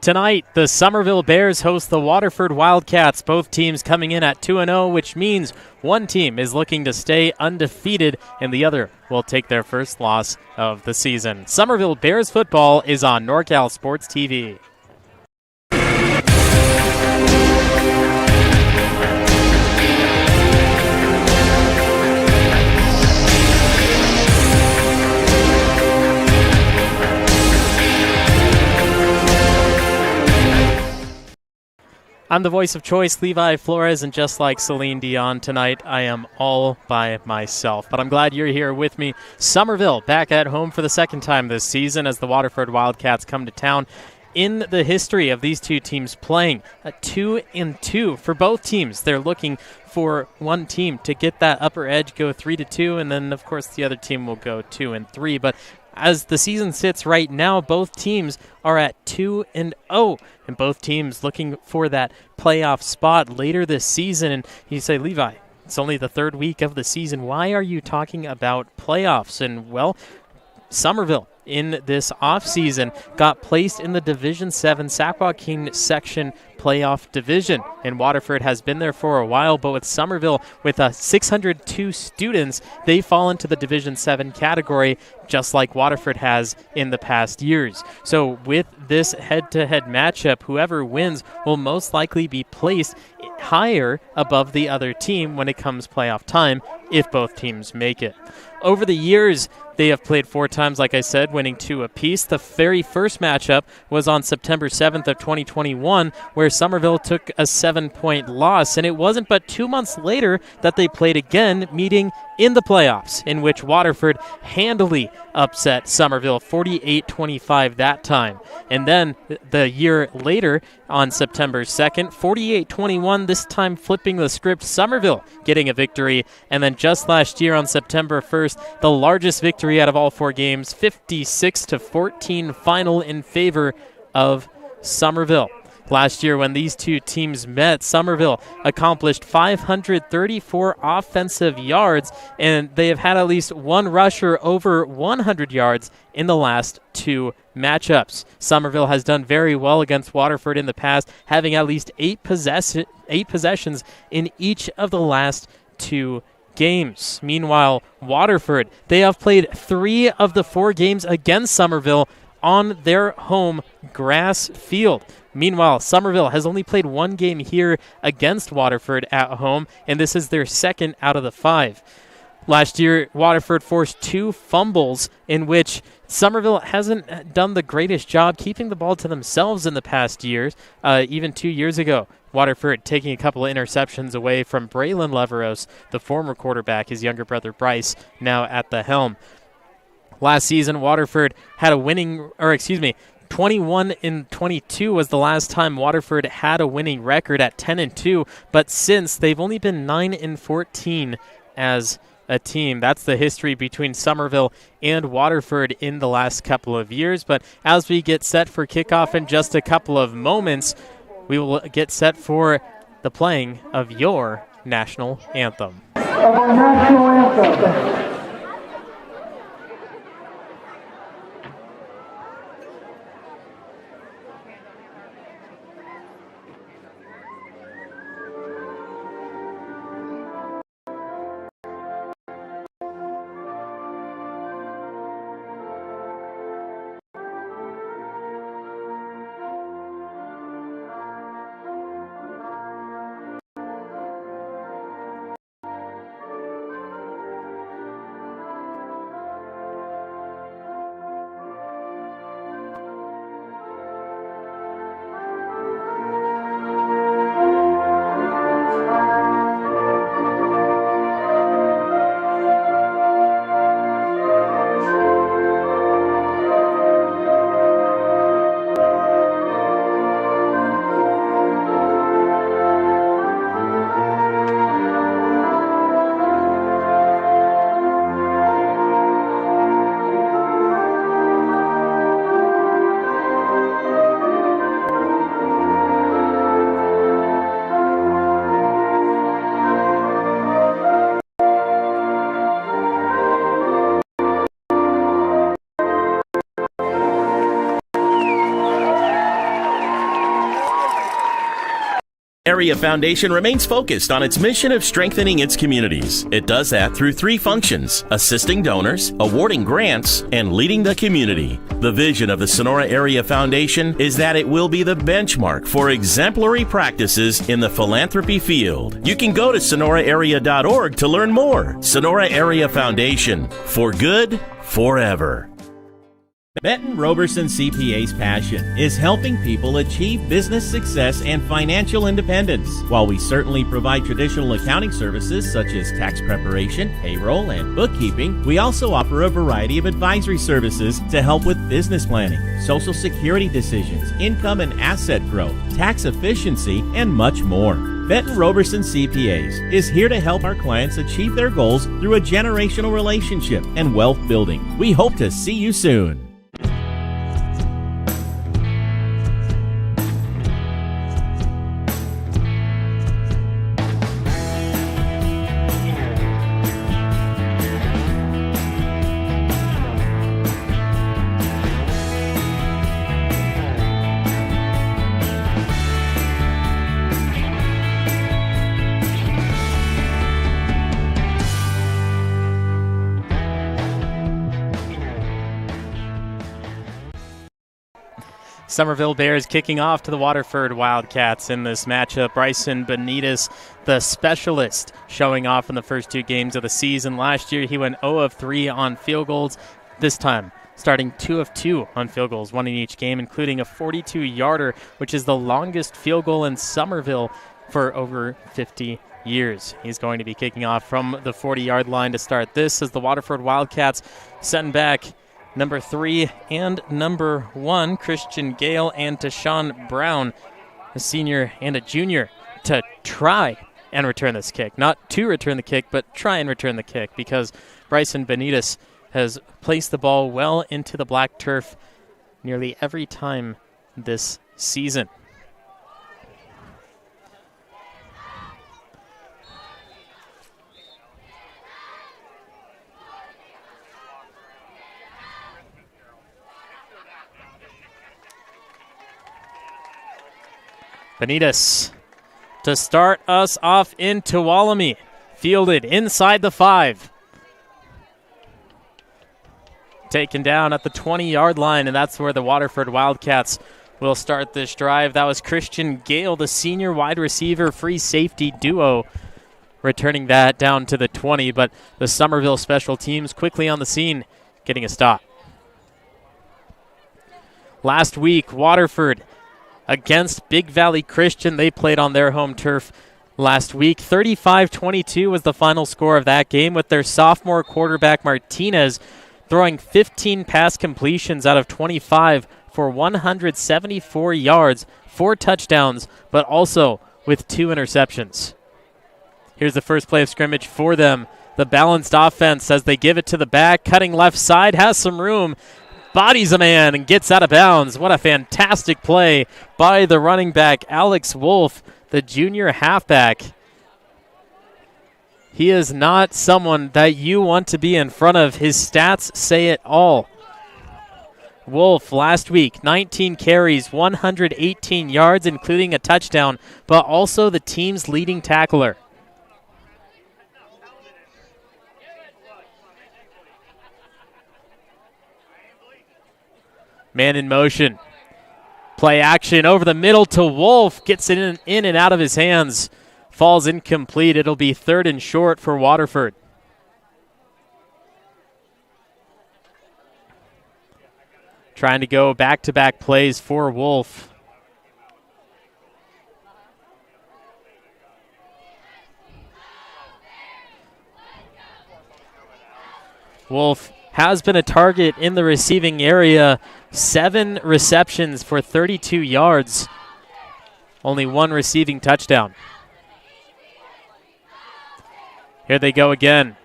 Tonight, the Summerville Bears host the Waterford Wildcats, both teams coming in at 2-0, which means one team is looking to stay undefeated and the other will take their first loss of the season. Summerville Bears football is on NorCal Sports TV. I'm the voice of choice, Levi Flores, and just like Celine Dion tonight, I am all by myself. But I'm glad you're here with me. Summerville back at home for the second time this season as the Waterford Wildcats come to town. In the history of these two teams playing, a 2-2 for both teams. They're looking for one team to get that upper edge, go 3-2, and then, of course, the other team will go 2-3. But as the season sits right now, both teams are at 2-0, and both teams looking for that playoff spot later this season. And you say, Levi, it's only the third week of the season. Why are you talking about playoffs? And, well, Summerville in this offseason got placed in the Division 7 Saquaquin section playoff division, and Waterford has been there for a while, but with Summerville with 602 students, they fall into the Division 7 category just like Waterford has in the past years. So with this head-to-head matchup, whoever wins will most likely be placed higher above the other team when it comes playoff time if both teams make it. Over the years, they have played 4 times, like I said, winning 2 apiece. The very first matchup was on September 7th of 2021, where Summerville took a 7-point loss, and it wasn't but 2 months later that they played again, meeting in the playoffs, in which Waterford handily upset Summerville 48-25 that time. And then the year later, on September 2nd, 48-21, this time flipping the script, Summerville getting a victory. And then just last year on September 1st, the largest victory out of all 4 games, 56-14 final in favor of Summerville. Last year, when these two teams met, Summerville accomplished 534 offensive yards, and they have had at least one rusher over 100 yards in the last 2 matchups. Summerville has done very well against Waterford in the past, having at least 8 possessions in each of the last 2 games. Meanwhile, Waterford, they have played 3 of the 4 games against Summerville on their home grass field. Meanwhile, Summerville has only played 1 game here against Waterford at home, and this is their 2nd out of the 5. Last year, Waterford forced 2 fumbles in which Summerville hasn't done the greatest job keeping the ball to themselves in the past years. Even 2 years ago, Waterford taking a couple of interceptions away from Braylon Leveros, the former quarterback, his younger brother Bryce, now at the helm. Last season, Waterford had a 21-22 was the last time Waterford had a winning record at 10-2, but since, they've only been 9-14 as a team. That's the history between Summerville and Waterford in the last couple of years. But as we get set for kickoff in just a couple of moments, we will get set for the playing of your national anthem. Our national anthem. Area Foundation remains focused on its mission of strengthening its communities. It does that through 3 functions: assisting donors, awarding grants, and leading the community. The vision of the Sonora Area Foundation is that it will be the benchmark for exemplary practices in the philanthropy field. You can go to sonoraarea.org to learn more. Sonora Area Foundation, for good, forever. Benton Roberson CPA's passion is helping people achieve business success and financial independence. While we certainly provide traditional accounting services such as tax preparation, payroll, and bookkeeping, we also offer a variety of advisory services to help with business planning, Social Security decisions, income and asset growth, tax efficiency, and much more. Benton Roberson CPAs is here to help our clients achieve their goals through a generational relationship and wealth building. We hope to see you soon. Summerville Bears kicking off to the Waterford Wildcats in this matchup. Bryson Benitez, the specialist, showing off in the first 2 games of the season. Last year, he went 0 of 3 on field goals. This time, starting 2 of 2 on field goals, one in each game, including a 42-yarder, which is the longest field goal in Summerville for over 50 years. He's going to be kicking off from the 40-yard line to start this as the Waterford Wildcats send back number 3 and number 1, Christian Gale and Deshaun Brown, a senior and a junior, to try and return this kick. Not to return the kick, but try and return the kick, because Bryson Benitez has placed the ball well into the black turf nearly every time this season. Benitez to start us off in Tuolumne. Fielded inside the 5. Taken down at the 20-yard line, and that's where the Waterford Wildcats will start this drive. That was Christian Gale, the senior wide receiver free safety duo, returning that down to the 20, but the Summerville special teams quickly on the scene, getting a stop. Last week, Waterford against Big Valley Christian. They played on their home turf last week. 35-22 was the final score of that game, with their sophomore quarterback Martinez throwing 15 pass completions out of 25 for 174 yards, 4 touchdowns, but also with 2 interceptions. Here's the first play of scrimmage for them. The balanced offense as they give it to the back, cutting left side, has some room, bodies a man and gets out of bounds. What a fantastic play by the running back, Alex Wolf, the junior halfback. He is not someone that you want to be in front of. His stats say it all. Wolf last week, 19 carries, 118 yards, including a touchdown, but also the team's leading tackler. Man in motion. Play action over the middle to Wolf. Gets it in and out of his hands. Falls incomplete. It'll be 3rd and short for Waterford. Trying to go back-to-back plays for Wolf. Wolf has been a target in the receiving area. 7 receptions for 32 yards. Only 1 receiving touchdown. Here they go again.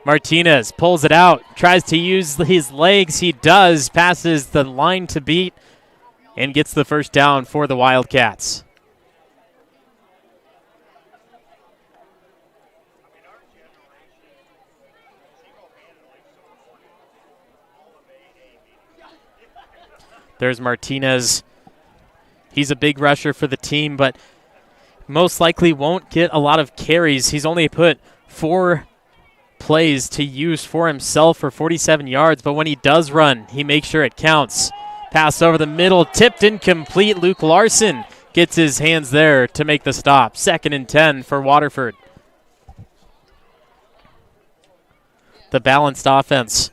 Martinez pulls it out, tries to use his legs. He does, passes the line to beat, and gets the first down for the Wildcats. There's Martinez. He's a big rusher for the team, but most likely won't get a lot of carries. He's only put 4 plays to use for himself for 47 yards, but when he does run, he makes sure it counts. Pass over the middle, tipped incomplete. Luke Larson gets his hands there to make the stop. 2nd and 10 for Waterford. The balanced offense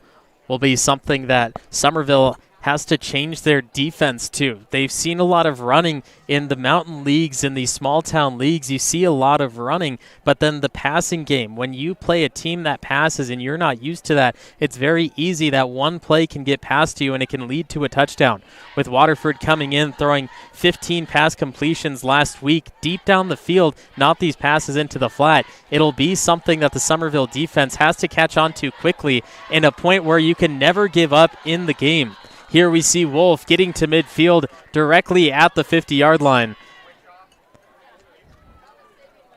will be something that Summerville has to change their defense to. They've seen a lot of running in the mountain leagues, in these small town leagues. You see a lot of running, but then the passing game, when you play a team that passes and you're not used to that, it's very easy that one play can get past you and it can lead to a touchdown. With Waterford coming in, throwing 15 pass completions last week deep down the field, not these passes into the flat, it'll be something that the Summerville defense has to catch on to quickly, and a point where you can never give up in the game. Here we see Wolf getting to midfield directly at the 50-yard line.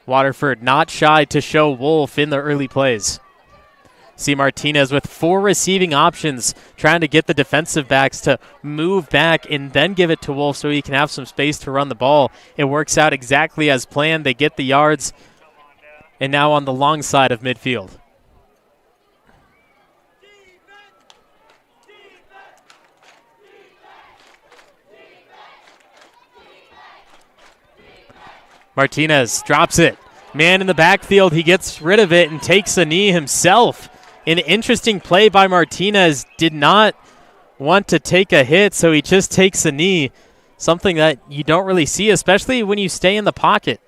Waterford not shy to show Wolf in the early plays. See Martinez with 4 receiving options, trying to get the defensive backs to move back and then give it to Wolf so he can have some space to run the ball. It works out exactly as planned. They get the yards, and now on the long side of midfield. Martinez drops it. Man in the backfield, he gets rid of it and takes a knee himself. An interesting play by Martinez. Did not want to take a hit, so he just takes a knee, something that you don't really see, especially when you stay in the pocket.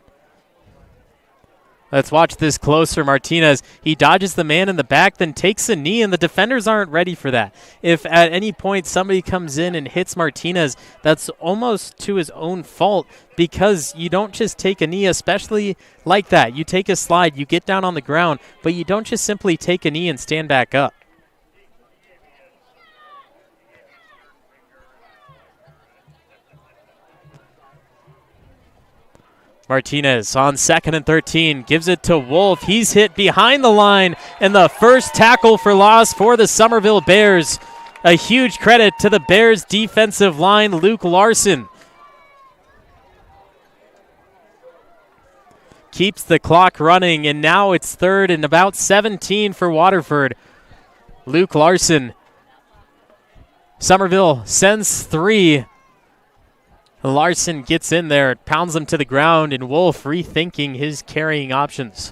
Let's watch this closer. Martinez, he dodges the man in the back, then takes a knee, and the defenders aren't ready for that. If at any point somebody comes in and hits Martinez, that's almost to his own fault, because you don't just take a knee, especially like that. You take a slide, you get down on the ground, but you don't just simply take a knee and stand back up. Martinez on 2nd and 13, gives it to Wolf. He's hit behind the line, and the first tackle for loss for the Summerville Bears. A huge credit to the Bears defensive line, Luke Larson. Keeps the clock running, and now it's 3rd and about 17 for Waterford. Luke Larson. Summerville sends 3. Larson gets in there, pounds him to the ground, and Wolf rethinking his carrying options.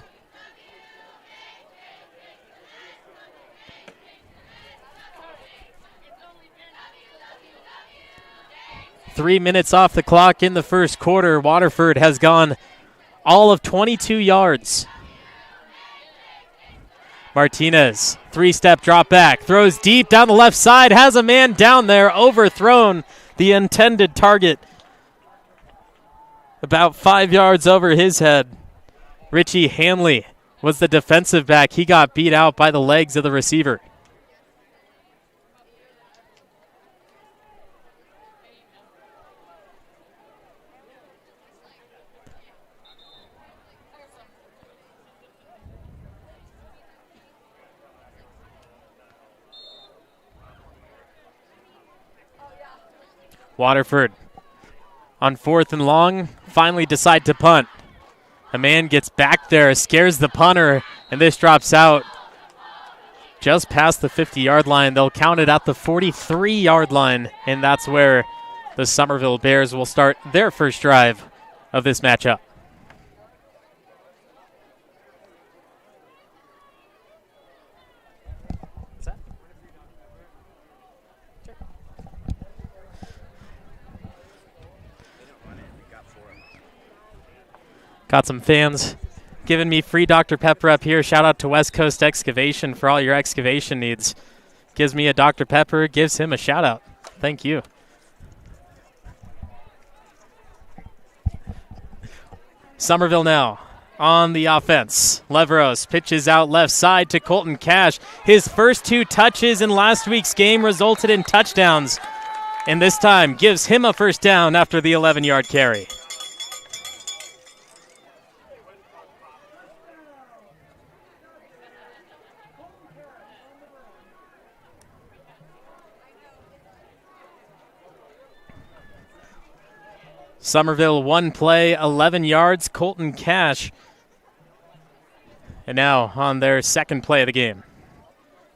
Three minutes off the clock in the first quarter. Waterford has gone all of 22 yards. Martinez, 3-step drop back, throws deep down the left side, has a man down there, overthrown the intended target. About 5 yards over his head. Richie Hanley was the defensive back. He got beat out by the legs of the receiver. Waterford on 4th and long, finally decide to punt. A man gets back there, scares the punter, and this drops out just past the 50-yard line. They'll count it at the 43-yard line, and that's where the Summerville Bears will start their first drive of this matchup. Got some fans giving me free Dr. Pepper up here. Shout out to West Coast Excavation for all your excavation needs. Gives me a Dr. Pepper, gives him a shout out. Thank you. Summerville now on the offense. Leveros pitches out left side to Colton Cash. His first 2 touches in last week's game resulted in touchdowns, and this time gives him a first down after the 11-yard carry. Summerville, 1 play, 11 yards, Colton Cash. And now on their second play of the game.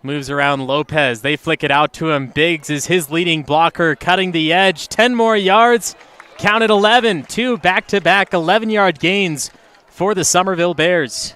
Moves around Lopez. They flick it out to him. Biggs is his leading blocker, cutting the edge. 10 more yards. Counted 11. 2 back-to-back 11-yard gains for the Summerville Bears.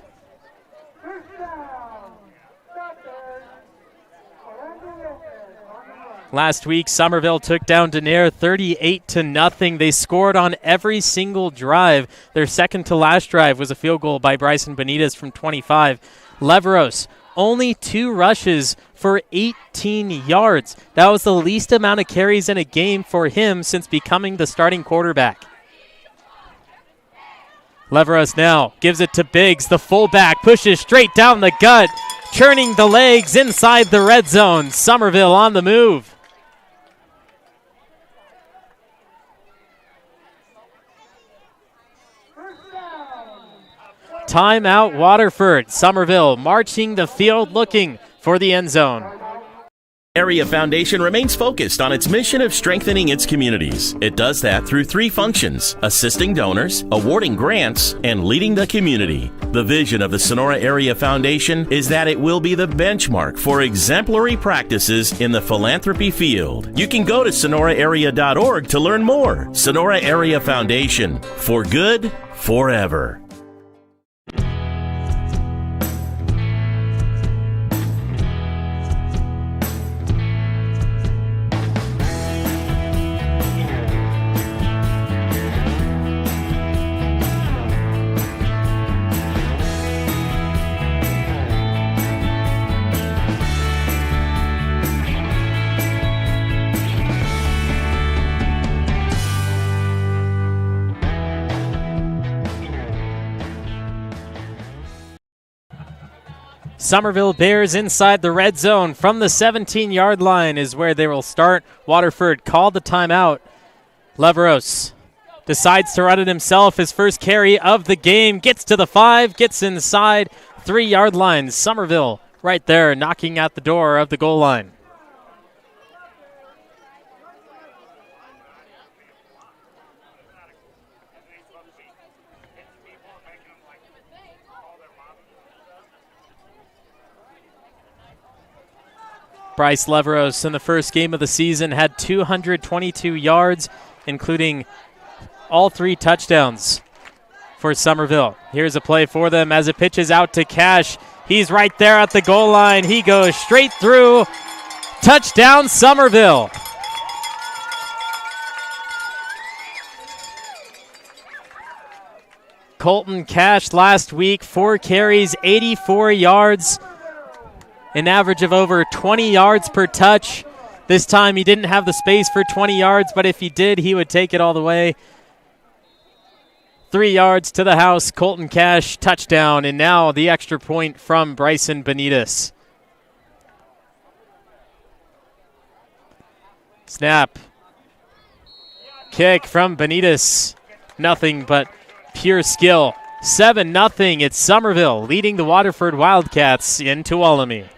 Last week, Summerville took down Denair 38-0. They scored on every single drive. Their second to last drive was a field goal by Bryson Benitez from 25. Leveros, only 2 rushes for 18 yards. That was the least amount of carries in a game for him since becoming the starting quarterback. Leveros now gives it to Biggs. The fullback pushes straight down the gut, churning the legs inside the red zone. Summerville on the move. Timeout Waterford. Summerville marching the field looking for the end zone. Area Foundation remains focused on its mission of strengthening its communities. It does that through 3 functions: assisting donors, awarding grants, and leading the community. The vision of the Sonora Area Foundation is that it will be the benchmark for exemplary practices in the philanthropy field. You can go to sonoraarea.org to learn more. Sonora Area Foundation, for good, forever. Summerville Bears inside the red zone from the 17-yard line is where they will start. Waterford called the timeout. Leveros decides to run it himself. His first carry of the game. Gets to the 5, gets inside 3-yard line. Summerville right there knocking at the door of the goal line. Bryce Leveros in the first game of the season had 222 yards, including all 3 touchdowns for Summerville. Here's a play for them as it pitches out to Cash. He's right there at the goal line. He goes straight through. Touchdown, Summerville. Colton Cash last week, 4 carries, 84 yards. An average of over 20 yards per touch. This time he didn't have the space for 20 yards, but if he did, he would take it all the way. 3 yards to the house, Colton Cash, touchdown, and now the extra point from Bryson Benitez. Snap. Kick from Benitez. Nothing but pure skill. 7-0, it's Summerville leading the Waterford Wildcats in Tuolumne.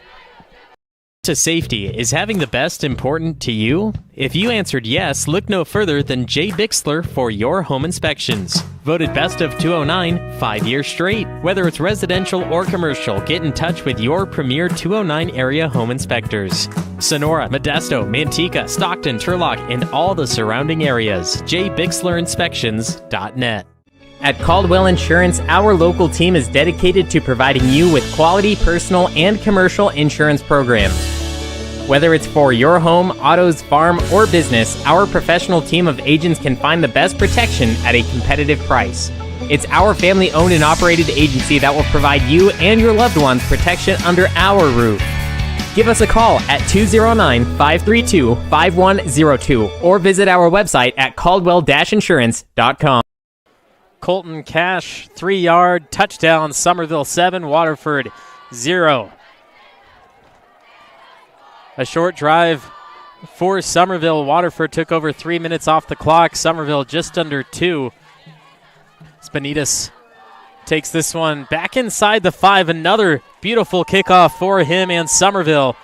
To safety, is having the best important to you? If you answered yes, look no further than Jay Bixler for your home inspections. Voted best of 209 5 years straight. Whether it's residential or commercial, get in touch with your premier 209 area home inspectors. Sonora, Modesto, Manteca, Stockton, Turlock, and all the surrounding areas. JBixlerInspections.net. At Caldwell Insurance, our local team is dedicated to providing you with quality personal and commercial insurance programs. Whether it's for your home, autos, farm, or business, our professional team of agents can find the best protection at a competitive price. It's our family-owned and operated agency that will provide you and your loved ones protection under our roof. Give us a call at 209-532-5102 or visit our website at caldwell-insurance.com. Colton Cash, 3-yard touchdown. Summerville 7, Waterford 0. A short drive for Summerville. Waterford took over 3 minutes off the clock. Summerville just under 2. Benitez takes this one back inside the 5. Another beautiful kickoff for him and Summerville.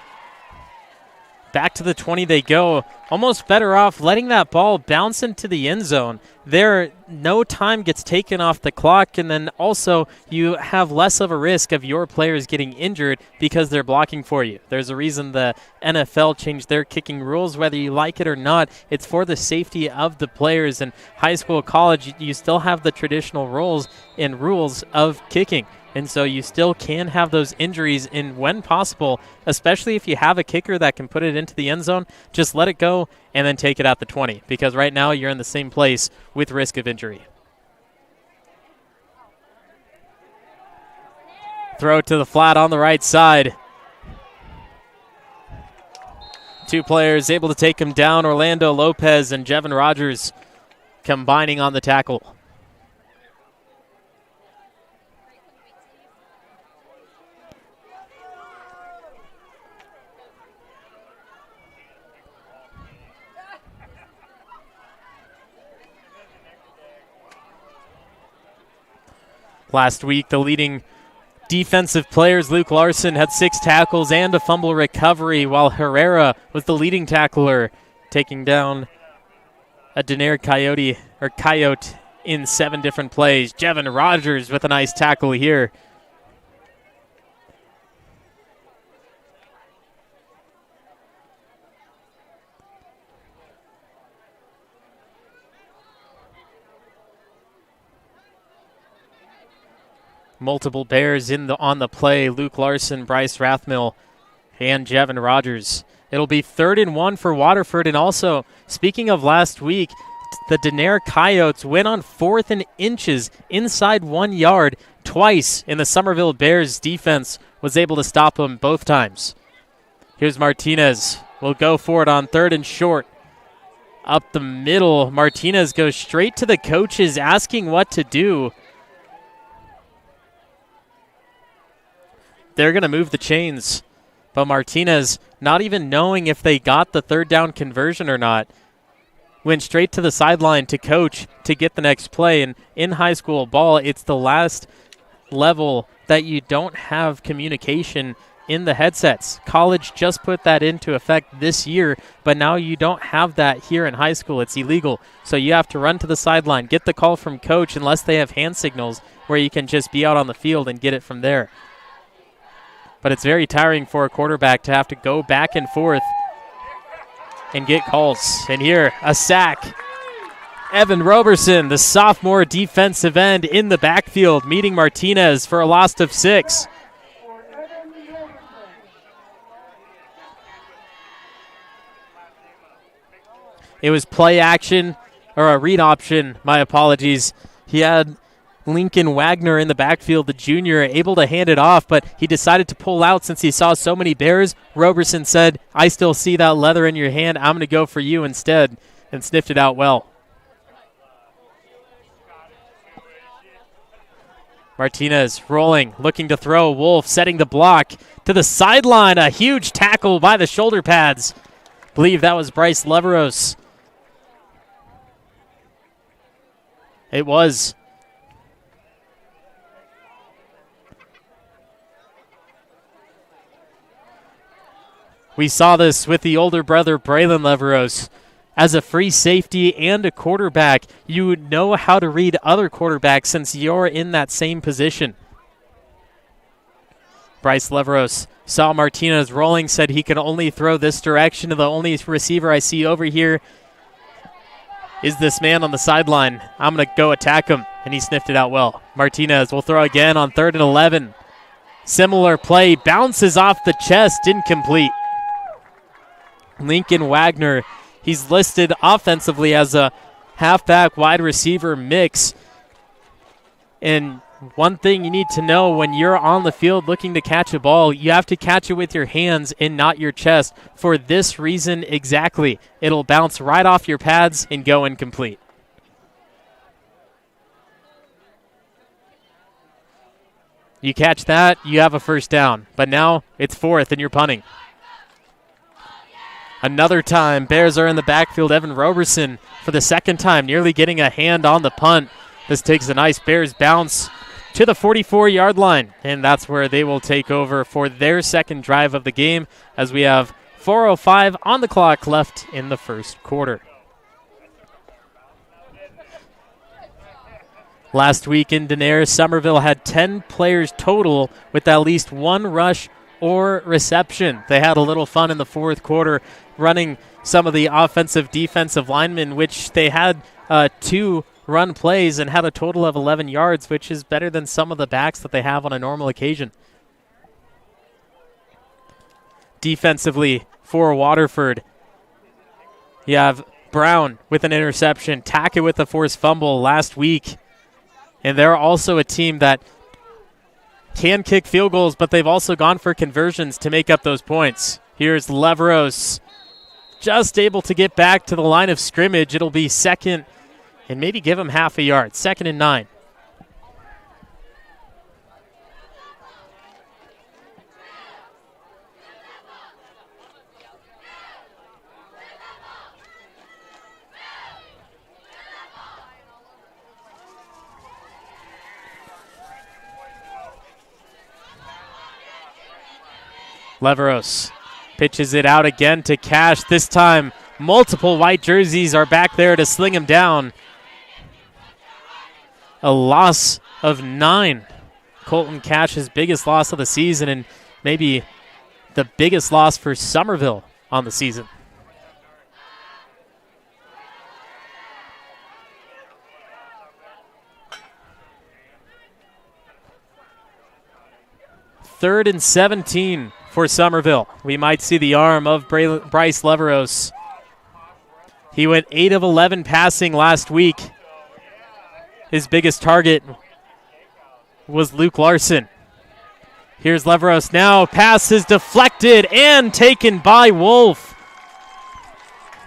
Back to the 20 they go. Almost better off letting that ball bounce into the end zone. There, no time gets taken off the clock, and then also you have less of a risk of your players getting injured because they're blocking for you. There's a reason the NFL changed their kicking rules, whether you like it or not. It's for the safety of the players. In high school, college, you still have the traditional roles and rules of kicking. And so you still can have those injuries in when possible, especially if you have a kicker that can put it into the end zone. Just let it go and then take it at the 20, because right now you're in the same place with risk of injury. Throw to the flat on the right side. 2 players able to take him down, Orlando Lopez and Jevin Rogers combining on the tackle. Last week, the leading defensive players, Luke Larson, had 6 tackles and a fumble recovery, while Herrera was the leading tackler, taking down a Daenerys Coyote in 7 different plays. Jevin Rogers with a nice tackle here. Multiple Bears on the play. Luke Larson, Bryce Rathmill, and Jevin Rogers. It'll be 3rd and 1 for Waterford. And also, speaking of last week, the Daenerys Coyotes went on 4th and inches inside 1 yard twice, and the Summerville Bears defense was able to stop them both times. Here's Martinez. Will go for it on 3rd and short. Up the middle, Martinez goes straight to the coaches asking what to do. they're going to move the chains. But Martinez, not even knowing if they got the third down conversion or not, went straight to the sideline to coach to get the next play. And in high school ball, it's the last level that you don't have communication in the headsets. College just put that into effect this year, but now you don't have that here in high school. It's illegal. So you have to run to the sideline, get the call from coach unless they have hand signals where you can just be out on the field and get it from there. But it's very tiring for a quarterback to have to go back and forth and get calls. And here, a sack. Evan Roberson, the sophomore defensive end in the backfield, meeting Martinez for a loss of 6. It was play action, or a read option, my apologies. He had Lincoln Wagner in the backfield, the junior, able to hand it off, but he decided to pull out since he saw so many Bears. Roberson said, I still see that leather in your hand. I'm going to go for you instead, and sniffed it out well. Martinez rolling, looking to throw. Wolf setting the block to the sideline. A huge tackle by the shoulder pads. Believe that was Bryce Leveros. It was. We saw this with the older brother, Braylon Leveros. As a free safety and a quarterback, you know how to read other quarterbacks since you're in that same position. Bryce Leveros saw Martinez rolling, said he can only throw this direction. The only receiver I see over here is this man on the sideline. I'm going to go attack him, and he sniffed it out well. Martinez will throw again on 3rd and 11. Similar play, bounces off the chest, incomplete. Lincoln Wagner, he's listed offensively as a halfback wide receiver mix. And one thing you need to know when you're on the field looking to catch a ball, you have to catch it with your hands and not your chest. For this reason exactly, it'll bounce right off your pads and go incomplete. You catch that, you have a first down. But now it's 4th and you're punting. Another time, Bears are in the backfield. Evan Roberson for the second time, nearly getting a hand on the punt. This takes a nice Bears bounce to the 44-yard line, and that's where they will take over for their second drive of the game as we have 4:05 on the clock left in the first quarter. Last week in Daenerys, Summerville had 10 players total with at least one rush or reception. They had a little fun in the fourth quarter running some of the offensive defensive linemen, which they had 2 run plays and had a total of 11 yards, which is better than some of the backs that they have on a normal occasion. Defensively for Waterford, you have Brown with an interception, Tackett with a forced fumble last week. And they're also a team that can kick field goals, but they've also gone for conversions to make up those points. Here's Leveros, just able to get back to the line of scrimmage. It'll be 2nd and maybe give him half a yard. 2nd and 9. Leveros pitches it out again to Cash. This time, multiple white jerseys are back there to sling him down. A loss of 9. Colton Cash's biggest loss of the season and maybe the biggest loss for Summerville on the season. Third and 17 for Summerville. We might see the arm of Bryce Leveros. He went 8 of 11 passing last week. His biggest target was Luke Larson. Here's Leveros now. Pass is deflected and taken by Wolf.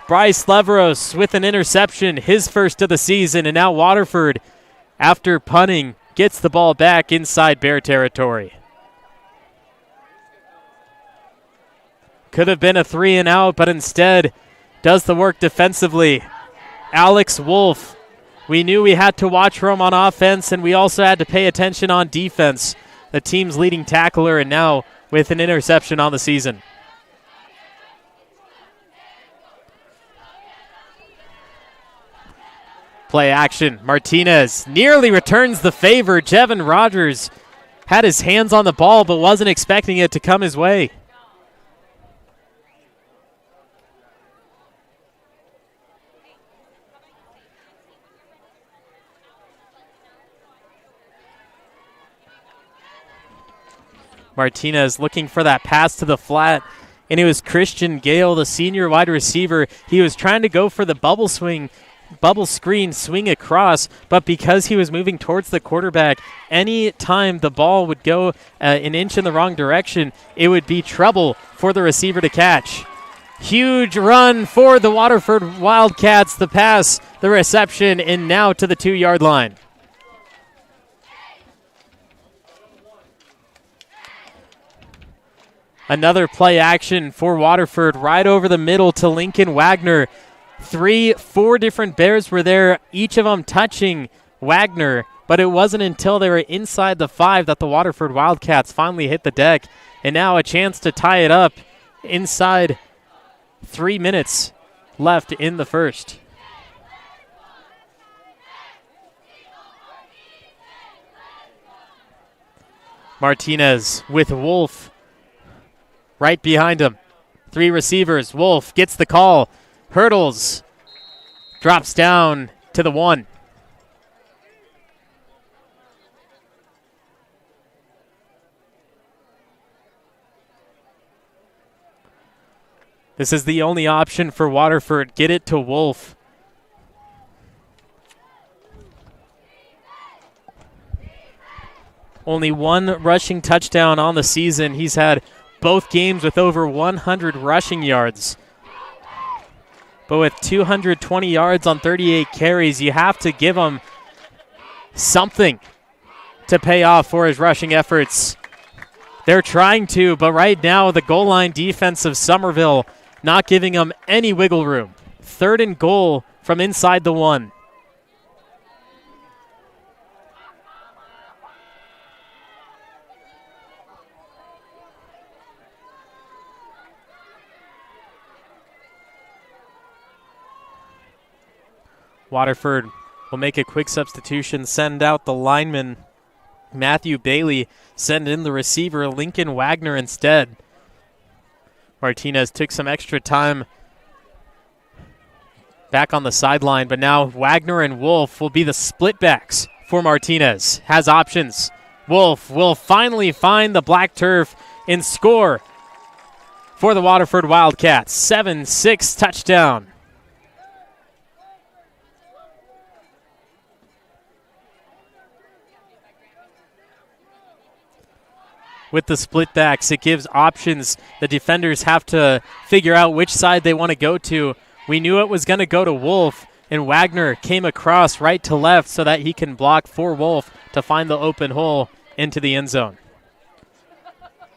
Bryce Leveros with an interception, his first of the season, and now Waterford, after punting, gets the ball back inside Bear territory. Could have been a 3 and out, but instead does the work defensively. Alex Wolf. We knew we had to watch for him on offense, and we also had to pay attention on defense. The team's leading tackler, and now with an interception on the season. Play action. Martinez nearly returns the favor. Jevin Rogers had his hands on the ball but wasn't expecting it to come his way. Martinez looking for that pass to the flat, and it was Christian Gale, the senior wide receiver. He was trying to go for the bubble screen, swing across, but because he was moving towards the quarterback, any time the ball would go an inch in the wrong direction, it would be trouble for the receiver to catch. Huge run for the Waterford Wildcats, the pass, the reception, and now to the 2-yard line. Another play action for Waterford right over the middle to Lincoln Wagner. 4 different Bears were there, each of them touching Wagner, but it wasn't until they were inside the 5 that the Waterford Wildcats finally hit the deck, and now a chance to tie it up inside 3 minutes left in the first. Martinez with Wolf right behind him. 3 receivers. Wolf gets the call. Hurdles. Drops down to the 1. This is the only option for Waterford. Get it to Wolf. Only 1 rushing touchdown on the season. He's had both games with over 100 rushing yards. But with 220 yards on 38 carries, you have to give him something to pay off for his rushing efforts. They're trying to, but right now the goal line defense of Summerville not giving him any wiggle room. 3rd and goal from inside the 1. Waterford will make a quick substitution, send out the lineman Matthew Bailey, send in the receiver Lincoln Wagner instead. Martinez took some extra time back on the sideline, but now Wagner and Wolf will be the split backs for Martinez. Has options. Wolf will finally find the black turf and score for the Waterford Wildcats. 7-6 touchdown. With the split backs, it gives options. The defenders have to figure out which side they want to go to. We knew it was going to go to Wolf, and Wagner came across right to left so that he can block for Wolf to find the open hole into the end zone.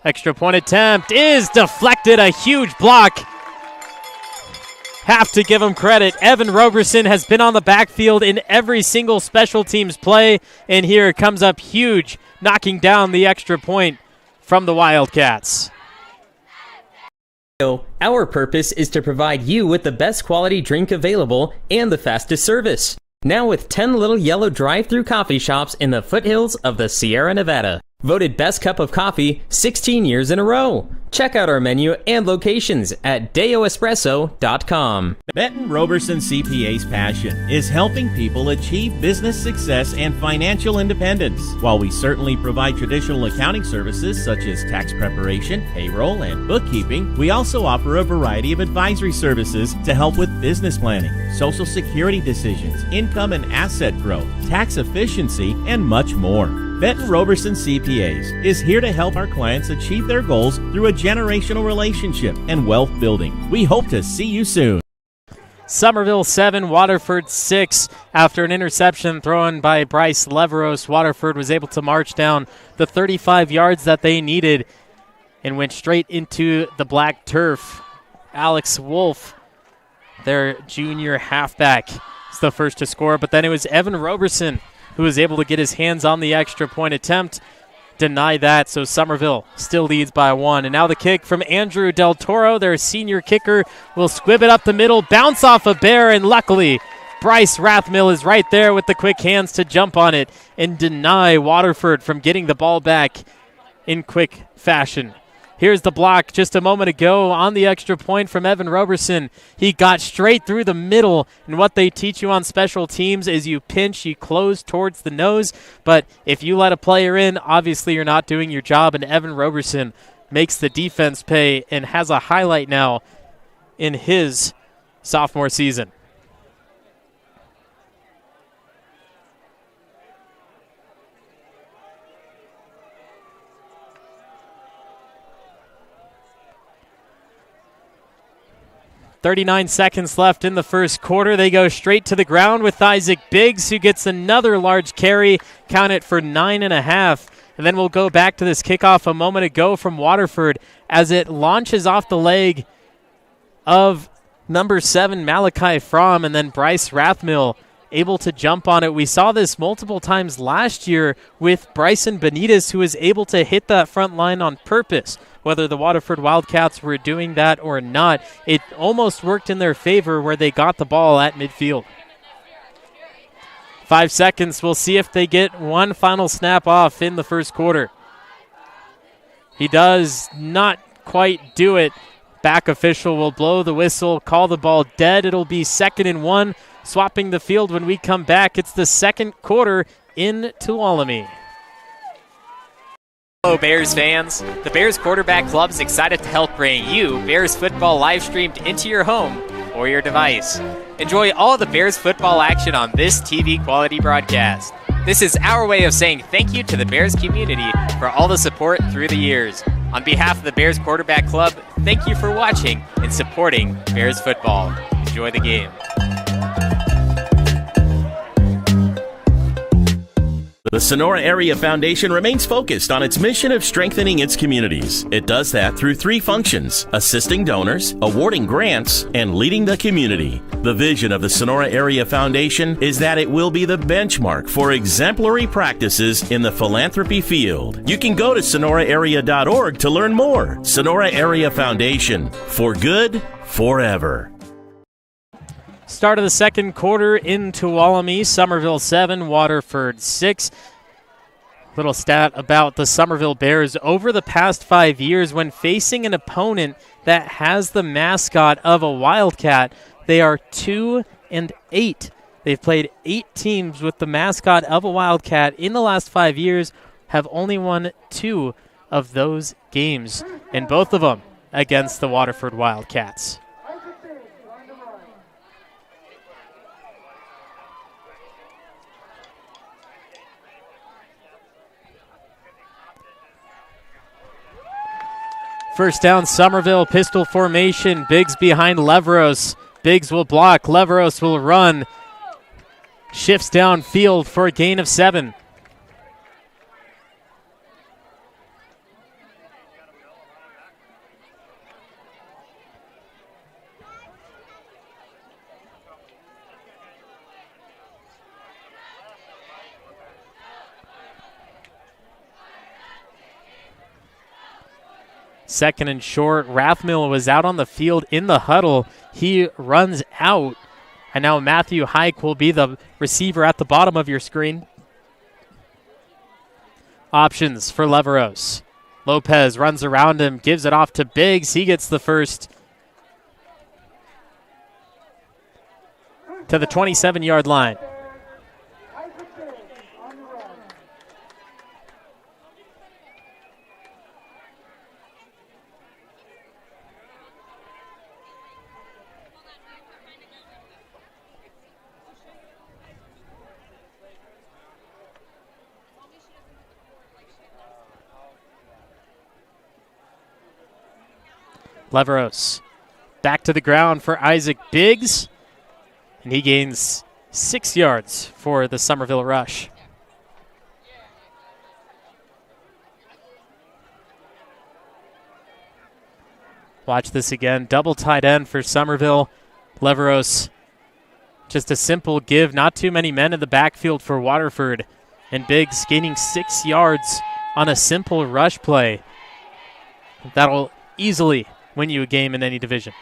Extra point attempt is deflected, a huge block. Have to give him credit. Evan Roberson has been on the backfield in every single special teams play, and here it comes up huge, knocking down the extra point from the Wildcats. Our purpose is to provide you with the best quality drink available and the fastest service. Now with 10 Little Yellow drive-through coffee shops in the foothills of the Sierra Nevada. Voted Best Cup of Coffee 16 years in a row. Check out our menu and locations at deoespresso.com. Benton Roberson CPA's passion is helping people achieve business success and financial independence. While we certainly provide traditional accounting services such as tax preparation, payroll, and bookkeeping, we also offer a variety of advisory services to help with business planning, social security decisions, income and asset growth, tax efficiency, and much more. Benton Roberson CPAs is here to help our clients achieve their goals through a generational relationship and wealth building. We hope to see you soon. Summerville 7, Waterford 6. After an interception thrown by Bryce Leveros, Waterford was able to march down the 35 yards that they needed and went straight into the black turf. Alex Wolf, their junior halfback, is the first to score, but then it was Evan Roberson who was able to get his hands on the extra point attempt. Deny that, so Summerville still leads by 1. And now the kick from Andrew Del Toro, their senior kicker, will squib it up the middle, bounce off a bear, and luckily Bryce Rathmill is right there with the quick hands to jump on it and deny Waterford from getting the ball back in quick fashion. Here's the block just a moment ago on the extra point from Evan Roberson. He got straight through the middle, and what they teach you on special teams is you pinch, you close towards the nose, but if you let a player in, obviously you're not doing your job, and Evan Roberson makes the defense pay and has a highlight now in his sophomore season. .39 seconds left in the first quarter. They go straight to the ground with Isaac Biggs, who gets another large carry, count it for 9.5. And then we'll go back to this kickoff a moment ago from Waterford as it launches off the leg of number 7, Malachi Fromm, and then Bryce Rathmill able to jump on it. We saw this multiple times last year with Bryson Benitez, who was able to hit that front line on purpose. Whether the Waterford Wildcats were doing that or not, it almost worked in their favor where they got the ball at midfield. 5 seconds. We'll see if they get one final snap off in the first quarter. He does not quite do it. Back official will blow the whistle, call the ball dead. It'll be 2nd and 1. Swapping the field when we come back. It's the second quarter in Tuolumne. Hello, Bears fans. The Bears Quarterback Club is excited to help bring you Bears football live streamed into your home or your device. Enjoy all the Bears football action on this TV quality broadcast. This is our way of saying thank you to the Bears community for all the support through the years. On behalf of the Bears Quarterback Club, thank you for watching and supporting Bears football. Enjoy the game. The Sonora Area Foundation remains focused on its mission of strengthening its communities. It does that through 3 functions: assisting donors, awarding grants, and leading the community. The vision of the Sonora Area Foundation is that it will be the benchmark for exemplary practices in the philanthropy field. You can go to sonoraarea.org to learn more. Sonora Area Foundation, for good, forever. Start of the second quarter in Tuolumne. Summerville 7, Waterford 6. Little stat about the Summerville Bears. Over the past 5 years, when facing an opponent that has the mascot of a Wildcat, they are 2-8. They've played 8 teams with the mascot of a Wildcat in the last 5 years, have only won 2 of those games, and both of them against the Waterford Wildcats. First down, Summerville, pistol formation. Biggs behind Leveros. Biggs will block. Leveros will run. Shifts downfield for a gain of 7. Second and short. Rathmill was out on the field in the huddle. He runs out. And now Matthew Hike will be the receiver at the bottom of your screen. Options for Leveros. Lopez runs around him, gives it off to Biggs. He gets the first to the 27-yard line. Leveros back to the ground for Isaac Biggs, and he gains 6 yards for the Summerville rush. Watch this again. Double tight end for Summerville. Leveros, just a simple give. Not too many men in the backfield for Waterford. And Biggs gaining 6 yards on a simple rush play. That'll easily win you a game in any division.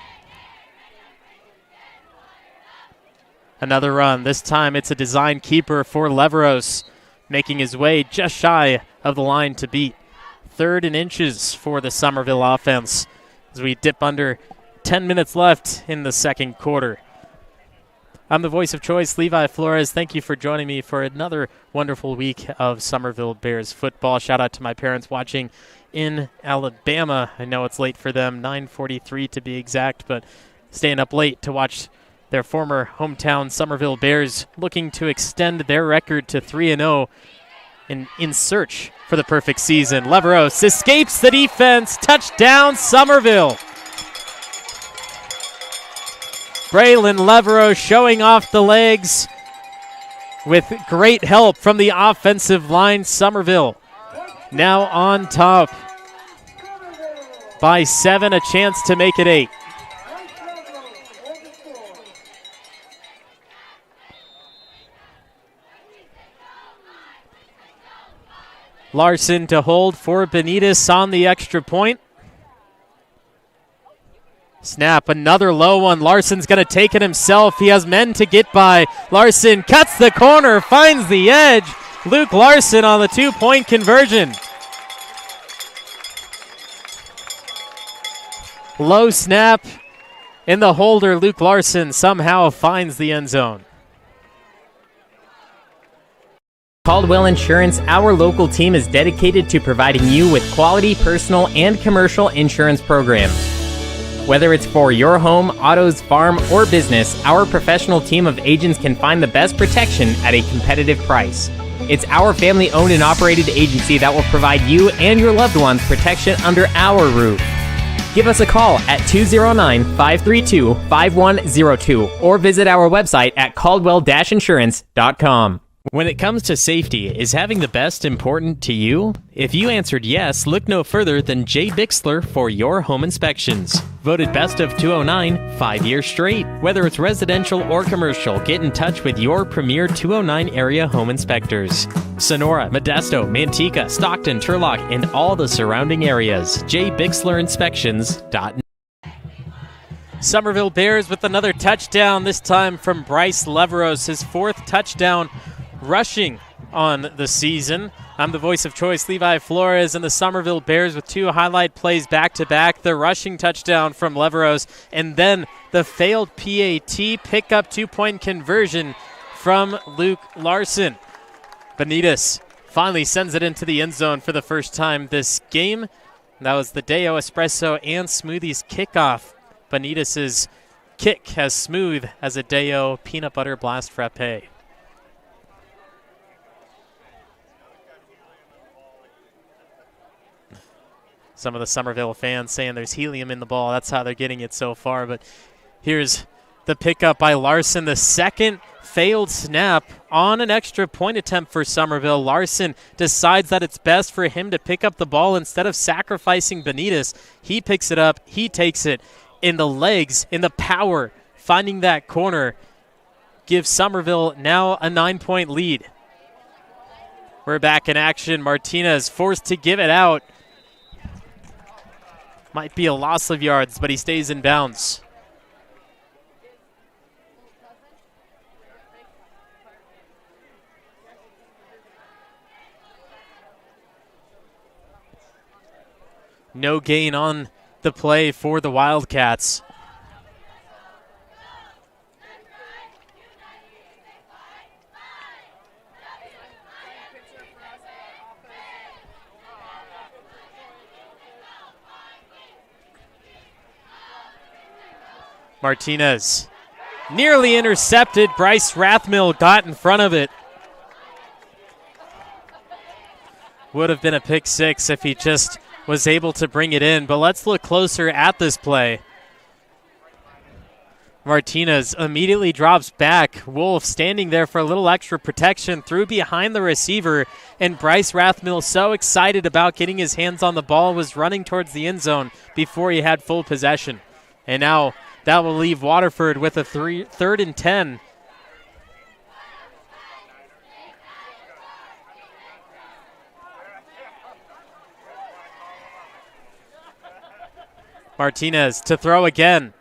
Another run. This time it's a design keeper for Leveros, making his way just shy of the line to beat. 3rd and inches for the Summerville offense as we dip under 10 minutes left in the second quarter. I'm the voice of choice, Levi Flores. Thank you for joining me for another wonderful week of Summerville Bears football. Shout out to my parents watching in Alabama. I know it's late for them, 9:43 to be exact, but staying up late to watch their former hometown Summerville Bears looking to extend their record to 3-0 in search for the perfect season. Leveros escapes the defense. Touchdown, Summerville. Braylon Leveros showing off the legs with great help from the offensive line. Summerville now on top by 7, a chance to make it 8. Larson to hold for Benitez on the extra point. Snap, another low one. Larson's going to take it himself. He has men to get by. Larson cuts the corner, finds the edge. Luke Larson on the 2-point conversion. Low snap in the holder. Luke Larson somehow finds the end zone. Caldwell Insurance, our local team, is dedicated to providing you with quality personal and commercial insurance programs. Whether it's for your home, autos, farm, or business, our professional team of agents can find the best protection at a competitive price. It's our family-owned and operated agency that will provide you and your loved ones protection under our roof. Give us a call at 209-532-5102 or visit our website at caldwell-insurance.com. When it comes to safety, is having the best important to you? If you answered yes, look no further than Jay Bixler for your home inspections. Voted Best of 209 5 years straight. Whether it's residential or commercial, get in touch with your premier 209 area home inspectors. Sonora, Modesto, Manteca, Stockton, Turlock, and all the surrounding areas. JBixlerInspections.net. Summerville Bears with another touchdown, this time from Bryce Leveros, his 4th touchdown rushing on the season. I'm the voice of choice, Levi Flores, and the Summerville Bears with 2 highlight plays back-to-back. The rushing touchdown from Leveros, and then the failed PAT pickup 2-point conversion from Luke Larson. Benitez finally sends it into the end zone for the first time this game. That was the Deo Espresso and Smoothies kickoff. Benitez's kick as smooth as a Deo peanut butter blast frappe. Some of the Summerville fans saying there's helium in the ball. That's how they're getting it so far. But here's the pickup by Larson. The second failed snap on an extra point attempt for Summerville. Larson decides that it's best for him to pick up the ball instead of sacrificing Benitez. He picks it up. He takes it in the legs, in the power, finding that corner. Gives Summerville now a 9-point lead. We're back in action. Martinez forced to give it out. Might be a loss of yards, but he stays in bounds. No gain on the play for the Wildcats. Martinez nearly intercepted. Bryce Rathmill got in front of it. Would have been a pick 6 if he just was able to bring it in. But let's look closer at this play. Martinez immediately drops back. Wolf standing there for a little extra protection, threw behind the receiver, and Bryce Rathmill, so excited about getting his hands on the ball, was running towards the end zone before he had full possession. And now that will leave Waterford with a 3rd and 10. Martinez to throw again.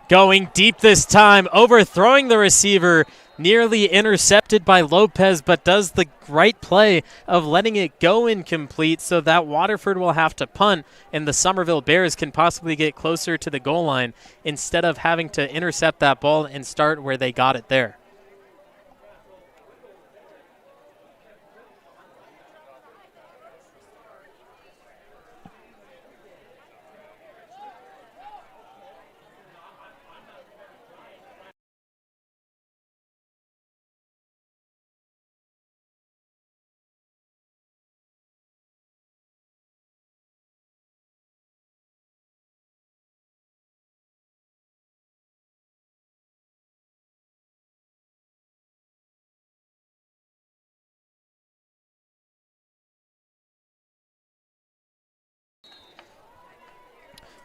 Going deep this time, overthrowing the receiver, nearly intercepted by Lopez, but does the right play of letting it go incomplete so that Waterford will have to punt and the Summerville Bears can possibly get closer to the goal line instead of having to intercept that ball and start where they got it there.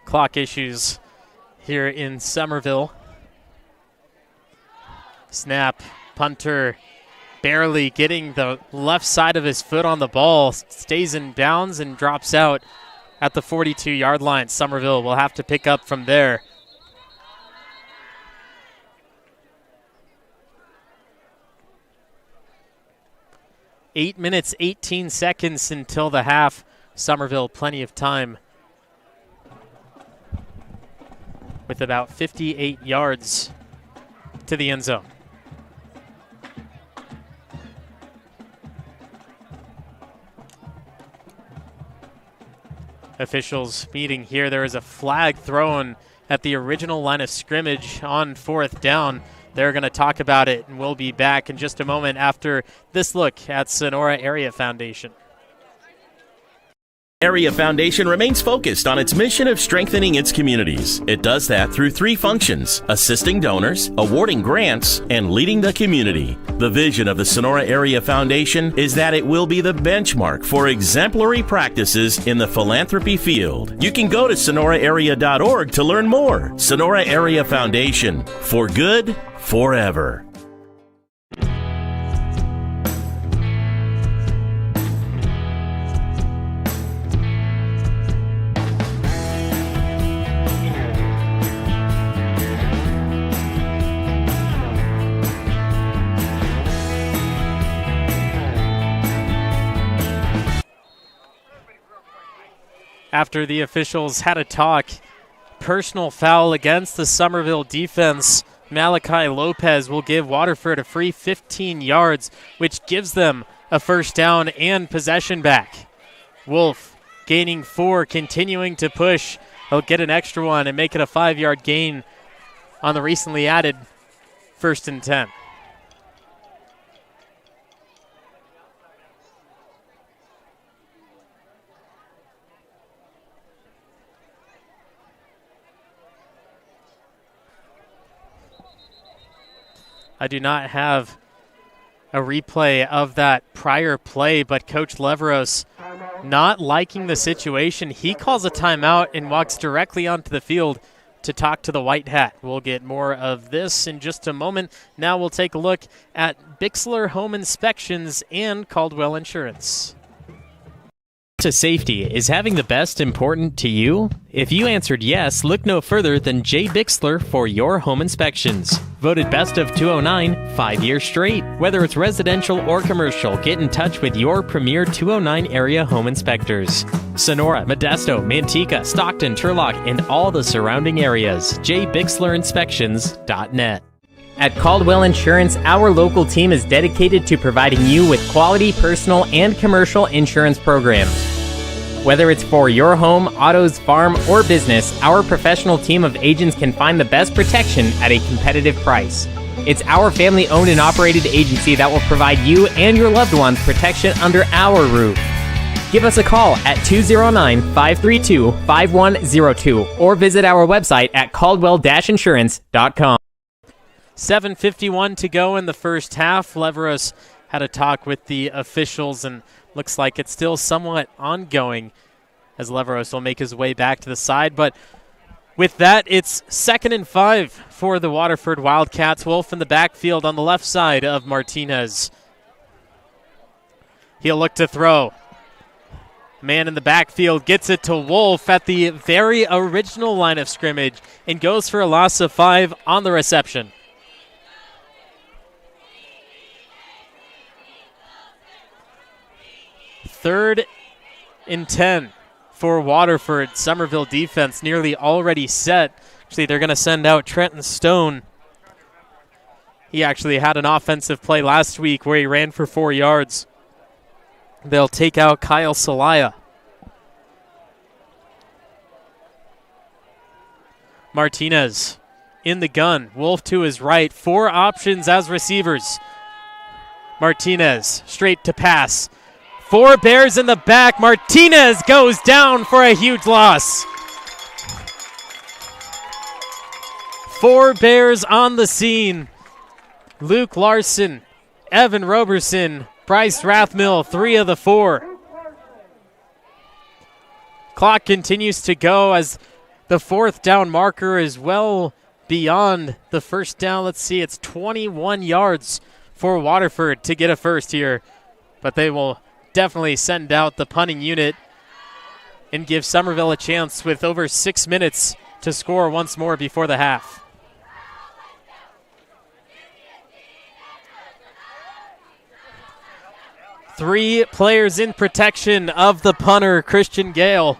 Clock issues here in Summerville. Snap, punter barely getting the left side of his foot on the ball, stays in bounds and drops out at the 42-yard line. Summerville will have to pick up from there. Eight minutes, 18 seconds until the half. Summerville, plenty of time, with about 58 yards to the end zone. Officials meeting here. There is a flag thrown at the original line of scrimmage on 4th down. They're going to talk about it, and we'll be back in just a moment after this look at Sonora Area Foundation. Area Foundation remains focused on its mission of strengthening its communities. It does that through 3 functions: assisting donors, awarding grants, and leading the community. The vision of the Sonora Area Foundation is that it will be the benchmark for exemplary practices in the philanthropy field. You can go to sonoraarea.org to learn more. Sonora Area Foundation, for good, forever. After the officials had a talk, personal foul against the Summerville defense. Malachi Lopez will give Waterford a free 15 yards, which gives them a 1st down and possession back. Wolf gaining 4, continuing to push. He'll get an extra one and make it a 5-yard gain on the recently added 1st and 10. I do not have a replay of that prior play, but Coach Leveros, not liking the situation, he calls a timeout and walks directly onto the field to talk to the White Hat. We'll get more of this in just a moment. Now we'll take a look at Bixler Home Inspections and Caldwell Insurance. To safety, is having the best important to you? If you answered yes, look no further than Jay Bixler for your home inspections. Voted best of 209 5 years straight. Whether it's residential or commercial, get in touch with your premier 209 area home inspectors. Sonora, Modesto, Manteca, Stockton, Turlock, and all the surrounding areas. JBixlerInspections.net. At Caldwell Insurance, our local team is dedicated to providing you with quality personal and commercial insurance programs. Whether it's for your home, autos, farm, or business, our professional team of agents can find the best protection at a competitive price. It's our family-owned and operated agency that will provide you and your loved ones protection under our roof. Give us a call at 209-532-5102 or visit our website at caldwell-insurance.com. 7:51 to go in the first half. Leveros had a talk with the officials, and looks like it's still somewhat ongoing as Leveros will make his way back to the side. But with that, it's 2nd and 5 for the Waterford Wildcats. Wolf in the backfield on the left side of Martinez. He'll look to throw. Man in the backfield gets it to Wolf at the very original line of scrimmage and goes for a loss of 5 on the reception. Third and 10 for Waterford. Summerville defense nearly already set. Actually, they're going to send out Trenton Stone. He actually had an offensive play last week where he ran for 4 yards. They'll take out Kyle Salaya. Martinez in the gun. Wolf to his right. 4 options as receivers. Martinez straight to pass. 4 Bears in the back. Martinez goes down for a huge loss. 4 Bears on the scene. Luke Larson, Evan Roberson, Bryce Rathmill, 3 of the 4. Clock continues to go as the 4th down marker is well beyond the first down. Let's see, it's 21 yards for Waterford to get a first here, but they will definitely send out the punting unit and give Summerville a chance with over 6 minutes to score once more before the half. Three players in protection of the punter, Christian Gale.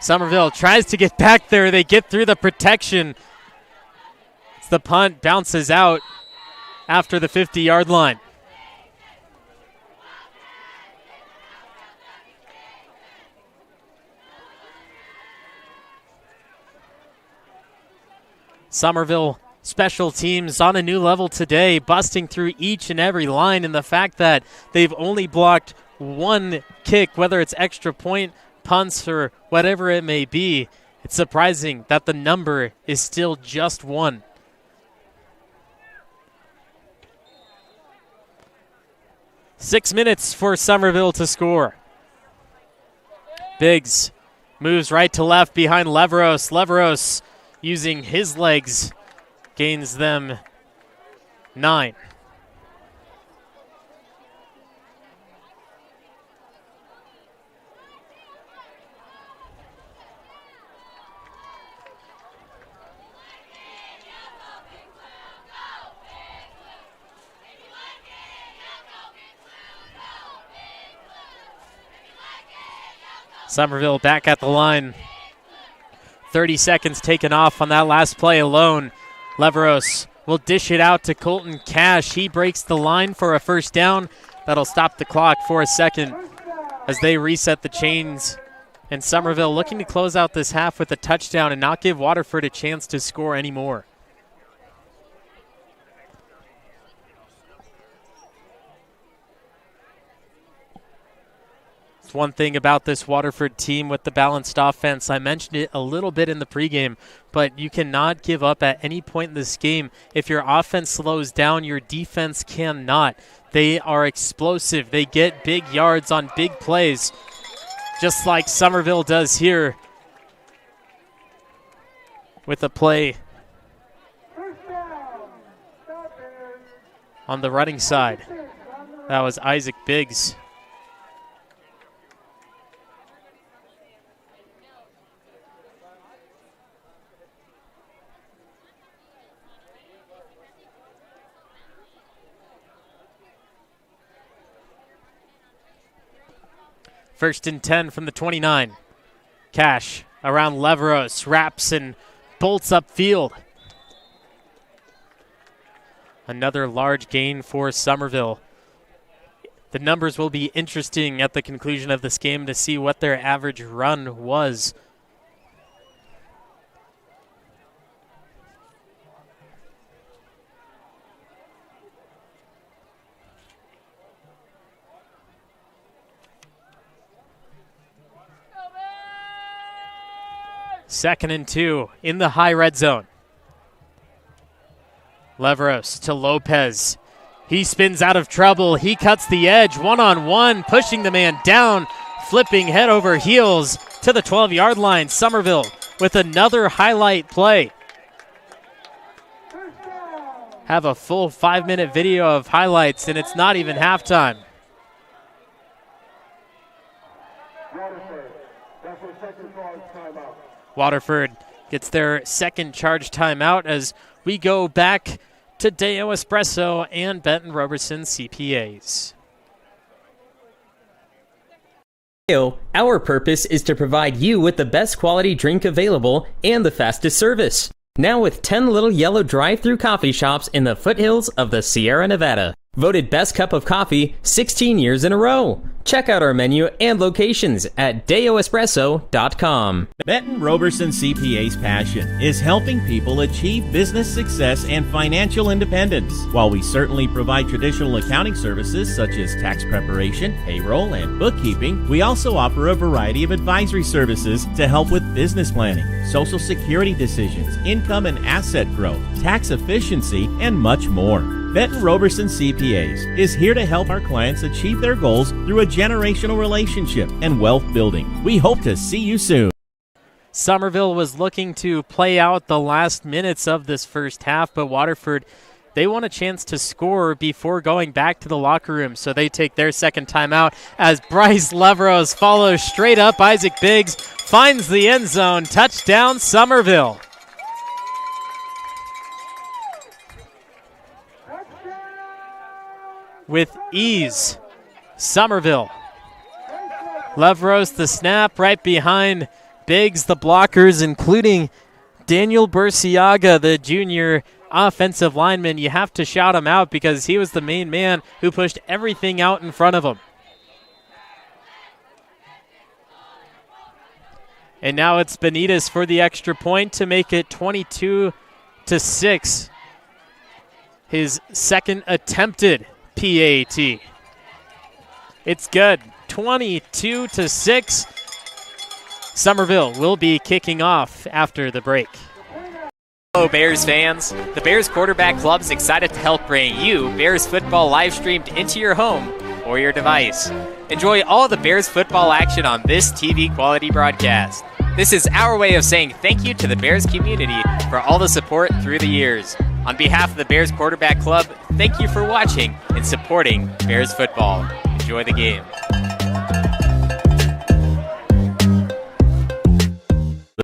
Summerville tries to get back there. They get through the protection. The punt bounces out after the 50-yard line. Summerville special teams on a new level today, busting through each and every line, and the fact that they've only blocked 1 kick, whether it's extra point, punts, or whatever it may be, it's surprising that the number is still just 1. Six minutes for Summerville to score. Biggs moves right to left behind Leveros. Leveros using his legs gains them 9. Summerville back at the line. 30 seconds taken off on that last play alone. Leveros will dish it out to Colton Cash. He breaks the line for a first down. That'll stop the clock for a second as they reset the chains. And Summerville looking to close out this half with a touchdown and not give Waterford a chance to score anymore. One thing about this Waterford team with the balanced offense, I mentioned it a little bit in the pregame, but you cannot give up at any point in this game. If your offense slows down, your defense cannot. They are explosive. They get big yards on big plays, just like Summerville does here with a play on the running side. That was Isaac Biggs. First and 10 from the 29. Cash around Leveros, wraps and bolts upfield. Another large gain for Summerville. The numbers will be interesting at the conclusion of this game to see what their average run was. Second and 2 in the high red zone. Leveros to Lopez. He spins out of trouble. He cuts the edge, one-on-one, pushing the man down, flipping head over heels to the 12-yard line. Summerville with another highlight play. Have a full 5-minute video of highlights, and it's not even halftime. Waterford gets their second charge timeout as we go back to Deo Espresso and Benton Roberson CPAs. Our purpose is to provide you with the best quality drink available and the fastest service. Now with 10 little yellow drive-through coffee shops in the foothills of the Sierra Nevada. Voted best cup of coffee 16 years in a row. Check out our menu and locations at deoespresso.com. Benton Roberson CPA's passion is helping people achieve business success and financial independence. While we certainly provide traditional accounting services such as tax preparation, payroll, and bookkeeping, we also offer a variety of advisory services to help with business planning, social security decisions, income and asset growth, tax efficiency, and much more. Benton Roberson CPAs is here to help our clients achieve their goals through a generational relationship and wealth building. We hope to see you soon. Summerville was looking to play out the last minutes of this first half, but Waterford, they want a chance to score before going back to the locker room, so they take their second timeout as Bryce Leveros follows straight up. Isaac Biggs finds the end zone. Touchdown, Summerville. With ease, Summerville. Leveros the snap right behind Biggs, the blockers, including Daniel Burciaga, the junior offensive lineman. You have to shout him out because he was the main man who pushed everything out in front of him. And now it's Benitez for the extra point to make it 22-6. His second attempted PAT. It's good. 22-6. Summerville will be kicking off after the break. Hello, Bears fans. The Bears Quarterback Club is excited to help bring you Bears football live streamed into your home or your device. Enjoy all the Bears football action on this TV quality broadcast. This is our way of saying thank you to the Bears community for all the support through the years. On behalf of the Bears Quarterback Club, thank you for watching and supporting Bears football. Enjoy the game.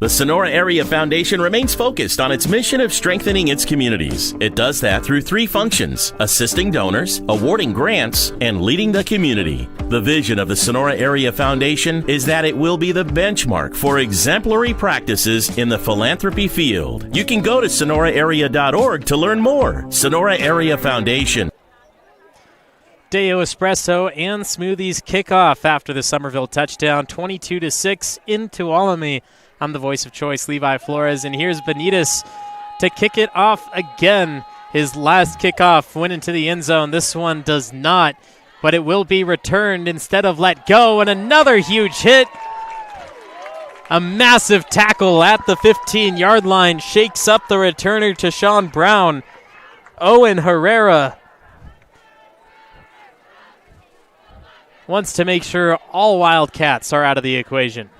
The Sonora Area Foundation remains focused on its mission of strengthening its communities. It does that through 3 functions: assisting donors, awarding grants, and leading the community. The vision of the Sonora Area Foundation is that it will be the benchmark for exemplary practices in the philanthropy field. You can go to sonoraarea.org to learn more. Sonora Area Foundation. Deo Espresso and Smoothies kick off after the Summerville touchdown, 22-6 in Tuolumne. I'm the voice of choice, Levi Flores, and here's Benitez to kick it off again. His last kickoff went into the end zone. This one does not, but it will be returned instead of let go, and another huge hit. A massive tackle at the 15-yard line shakes up the returner to Sean Brown. Owen Herrera wants to make sure all Wildcats are out of the equation.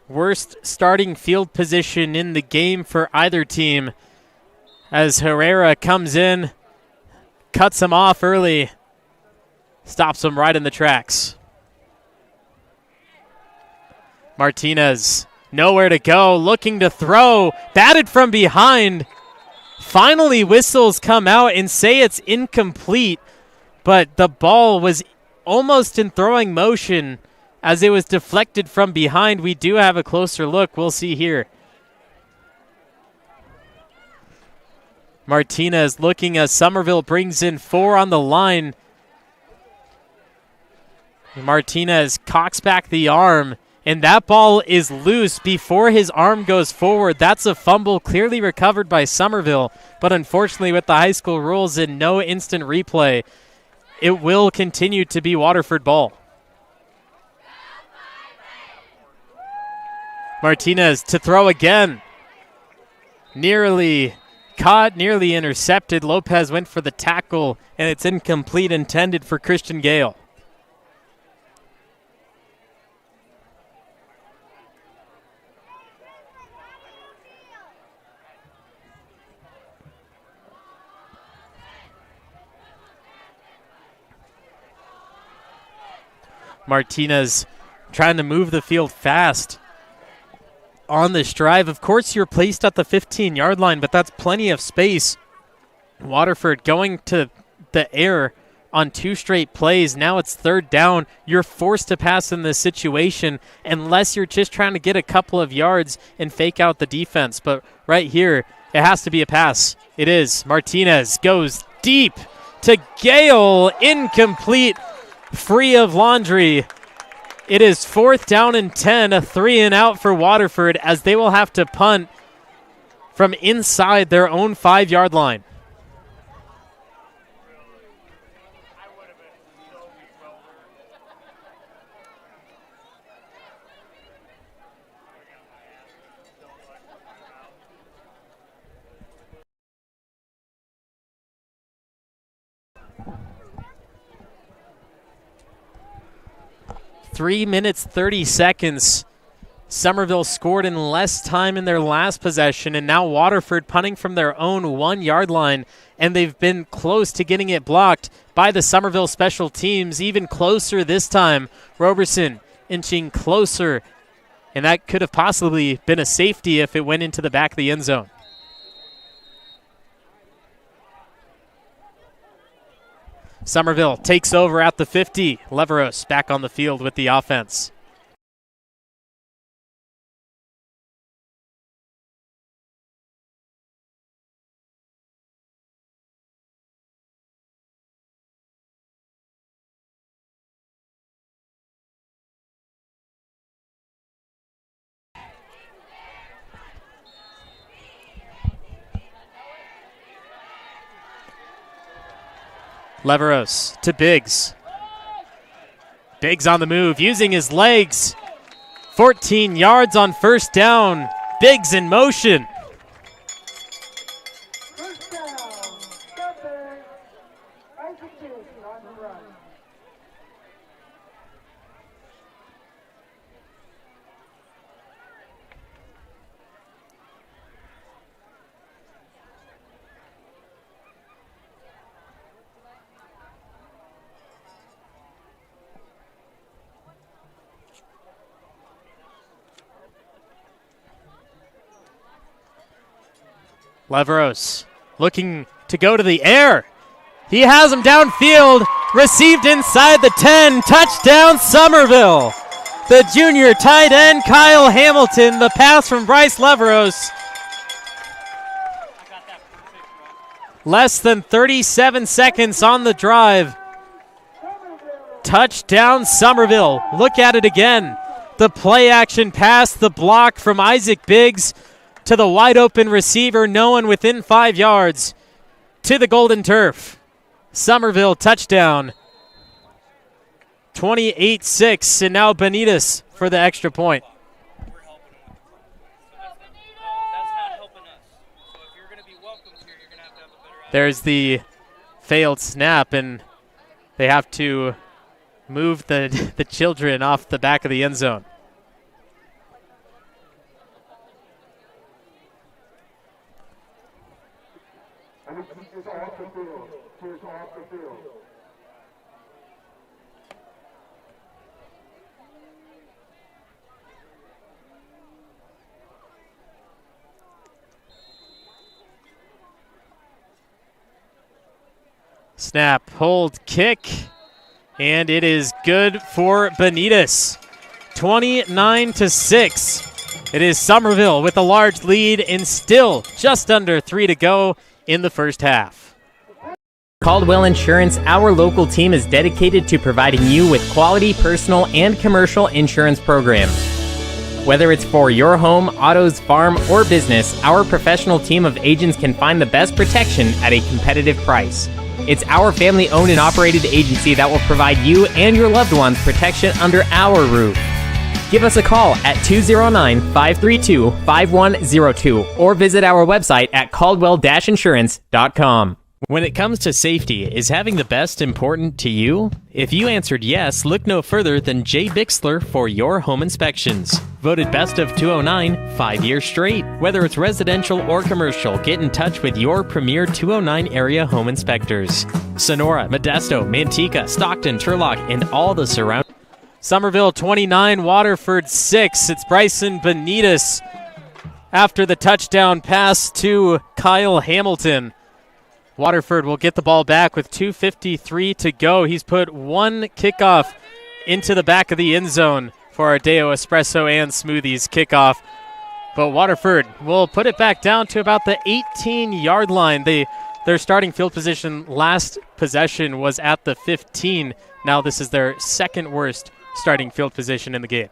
Worst starting field position in the game for either team as Herrera comes in, cuts him off early, stops him right in the tracks. Martinez, nowhere to go, looking to throw, batted from behind. Finally, whistles come out and say it's incomplete, but the ball was almost in throwing motion as it was deflected from behind. We do have a closer look. We'll see here. Martinez looking as Summerville brings in 4 on the line. Martinez cocks back the arm, and that ball is loose before his arm goes forward. That's a fumble clearly recovered by Summerville, but unfortunately with the high school rules and no instant replay, it will continue to be Waterford ball. Martinez to throw again. Nearly caught, nearly intercepted. Lopez went for the tackle, and it's incomplete, intended for Christian Gale. Martinez trying to move the field fast on this drive. Of course, you're placed at the 15-yard line, but that's plenty of space. Waterford going to the air on 2 straight plays. Now it's 3rd down. You're forced to pass in this situation unless you're just trying to get a couple of yards and fake out the defense. But right here, it has to be a pass. It is. Martinez goes deep to Gale. Incomplete. Free of Laundry. It is 4th down and 10, a 3-and-out for Waterford, as they will have to punt from inside their own 5-yard line. Three minutes, 30 seconds. Summerville scored in less time in their last possession, and now Waterford punting from their own 1-yard line, and they've been close to getting it blocked by the Summerville special teams, even closer this time. Roberson inching closer, and that could have possibly been a safety if it went into the back of the end zone. Summerville takes over at the 50. Leveros back on the field with the offense. Leveros to Biggs. Biggs on the move, using his legs. 14 yards on 1st down. Biggs in motion. First down. Stepper. Isaac Jason on the run. Leveros looking to go to the air. He has him downfield, received inside the 10. Touchdown, Summerville. The junior tight end, Kyle Hamilton. The pass from Bryce Leveros. Less than 37 seconds on the drive. Touchdown, Summerville. Look at it again. The play action pass, the block from Isaac Biggs to the wide open receiver, no one within 5 yards, to the golden turf. Summerville touchdown. 28-6, and now Benitez for the extra point. There's the failed snap, and they have to move the children off the back of the end zone. Snap, hold, kick, and it is good for Benitez. 29-6. It is Summerville with a large lead and still just under 3 to go in the first half. Caldwell Insurance, our local team, is dedicated to providing you with quality personal and commercial insurance programs. Whether it's for your home, autos, farm, or business, our professional team of agents can find the best protection at a competitive price. It's our family-owned and operated agency that will provide you and your loved ones protection under our roof. Give us a call at 209-532-5102 or visit our website at caldwell-insurance.com. When it comes to safety, is having the best important to you? If you answered yes, look no further than Jay Bixler for your home inspections. Voted Best of 209 5 years straight. Whether it's residential or commercial, get in touch with your premier 209 area home inspectors. Sonora, Modesto, Manteca, Stockton, Turlock, and all the surrounding. Summerville 29, Waterford 6. It's Bryson Benitez after the touchdown pass to Kyle Hamilton. Waterford will get the ball back with 2:53 to go. He's put one kickoff into the back of the end zone for our Deo Espresso and Smoothies kickoff. But Waterford will put it back down to about the 18-yard line. Their starting field position last possession was at the 15. Now this is their second worst starting field position in the game.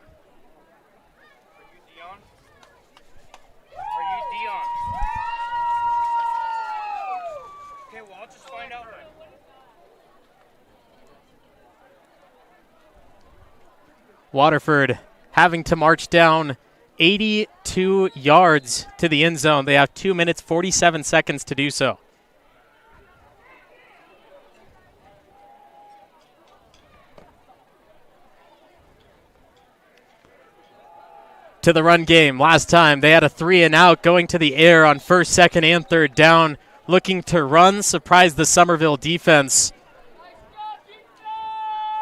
Waterford having to march down 82 yards to the end zone. They have 2 minutes, 47 seconds to do so. To the run game. Last time they had a 3 and out going to the air on first, second, and third down. Looking to run, surprise the Summerville defense.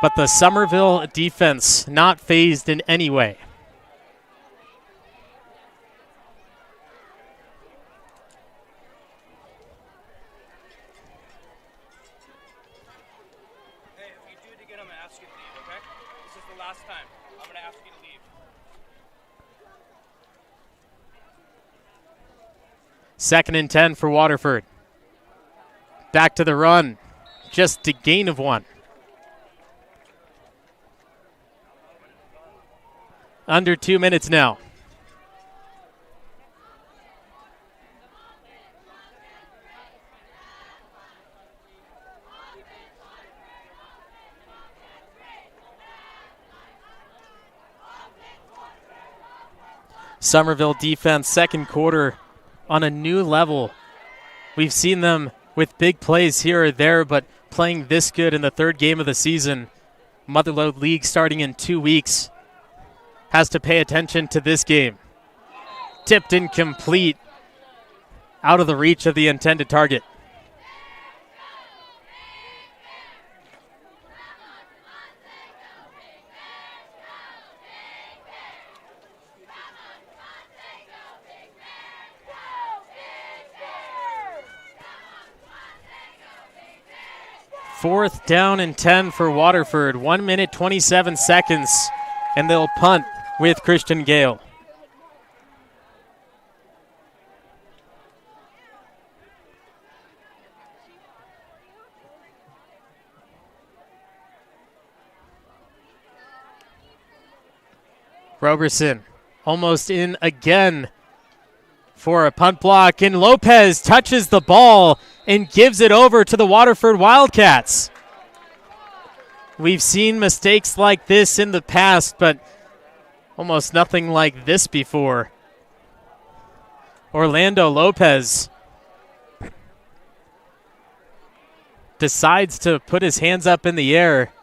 But the Summerville defense not phased in any way. Hey, if you do it again, I'm going to ask you to leave, okay? This is the last time. I'm going to ask you to leave. Second and 10 for Waterford. Back to the run. Just a gain of 1. Under 2 minutes now. Summerville defense, second quarter on a new level. We've seen them with big plays here or there, but playing this good in the third game of the season. Motherlode League starting in 2 weeks. Has to pay attention to this game. Tipped incomplete. Out of the reach of the intended target. Fourth down and 10 for Waterford. 1 minute, 27 seconds. And they'll punt with Christian Gale. Roberson almost in again for a punt block, and Lopez touches the ball and gives it over to the Waterford Wildcats. We've seen mistakes like this in the past, but almost nothing like this before. Orlando Lopez decides to put his hands up in the air.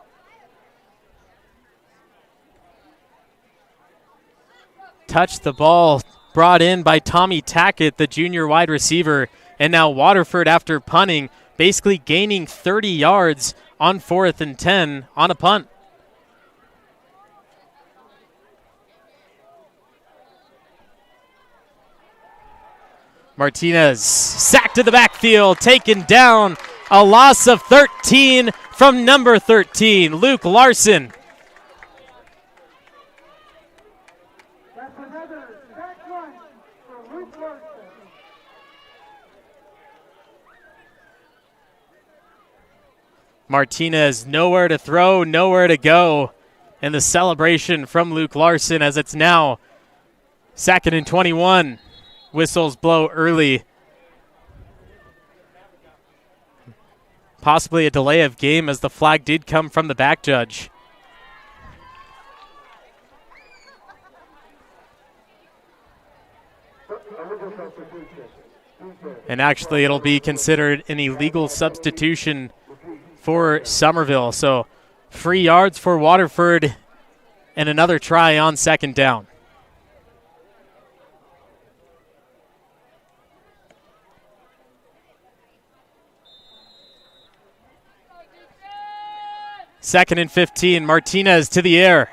Touched the ball, brought in by Tommy Tackett, the junior wide receiver. And now Waterford, after punting, basically gaining 30 yards on 4th and 10 on a punt. Martinez sacked to the backfield, taken down. A loss of 13 from number 13, Luke Larson. That's another sack run for Luke Larson. Martinez nowhere to throw, nowhere to go. And the celebration from Luke Larson as it's now 2nd and 21. Whistles blow early. possibly a delay of game as the flag did come from the back judge. And actually, it'll be considered an illegal substitution for Summerville. So 3 yards for Waterford and another try on second down. Second and 15, Martinez to the air.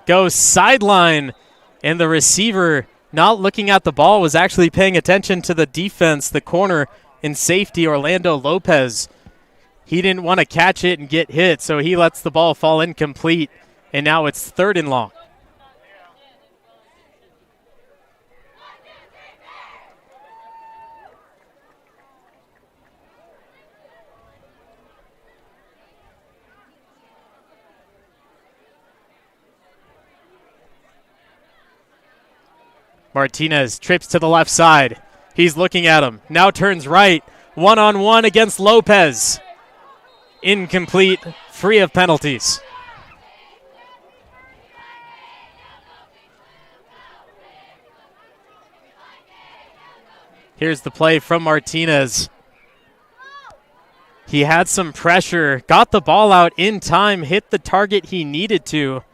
Goes sideline, and the receiver, not looking at the ball, was actually paying attention to the defense, the corner and safety, Orlando Lopez. He didn't want to catch it and get hit, so he lets the ball fall incomplete, and now it's 3rd and long. Martinez trips to the left side. He's looking at him. Now turns right. One-on-one against Lopez. Incomplete, free of penalties. Here's the play from Martinez. He had some pressure, got the ball out in time, hit the target he needed to.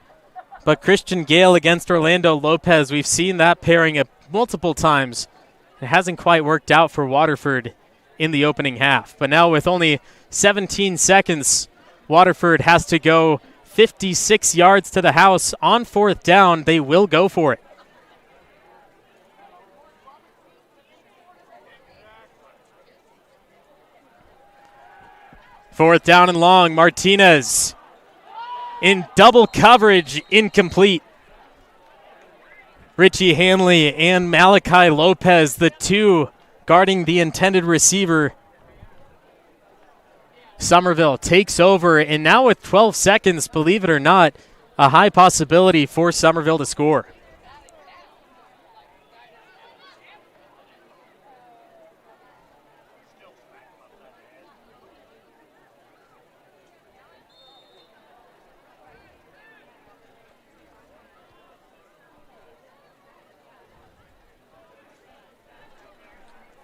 But Christian Gale against Orlando Lopez, we've seen that pairing multiple times. It hasn't quite worked out for Waterford in the opening half. But now with only 17 seconds, Waterford has to go 56 yards to the house on 4th down. They will go for it. Fourth down and long, Martinez in double coverage, incomplete. Richie Hanley and Malachi Lopez, the two guarding the intended receiver. Summerville takes over, and now with 12 seconds, believe it or not, a high possibility for Summerville to score.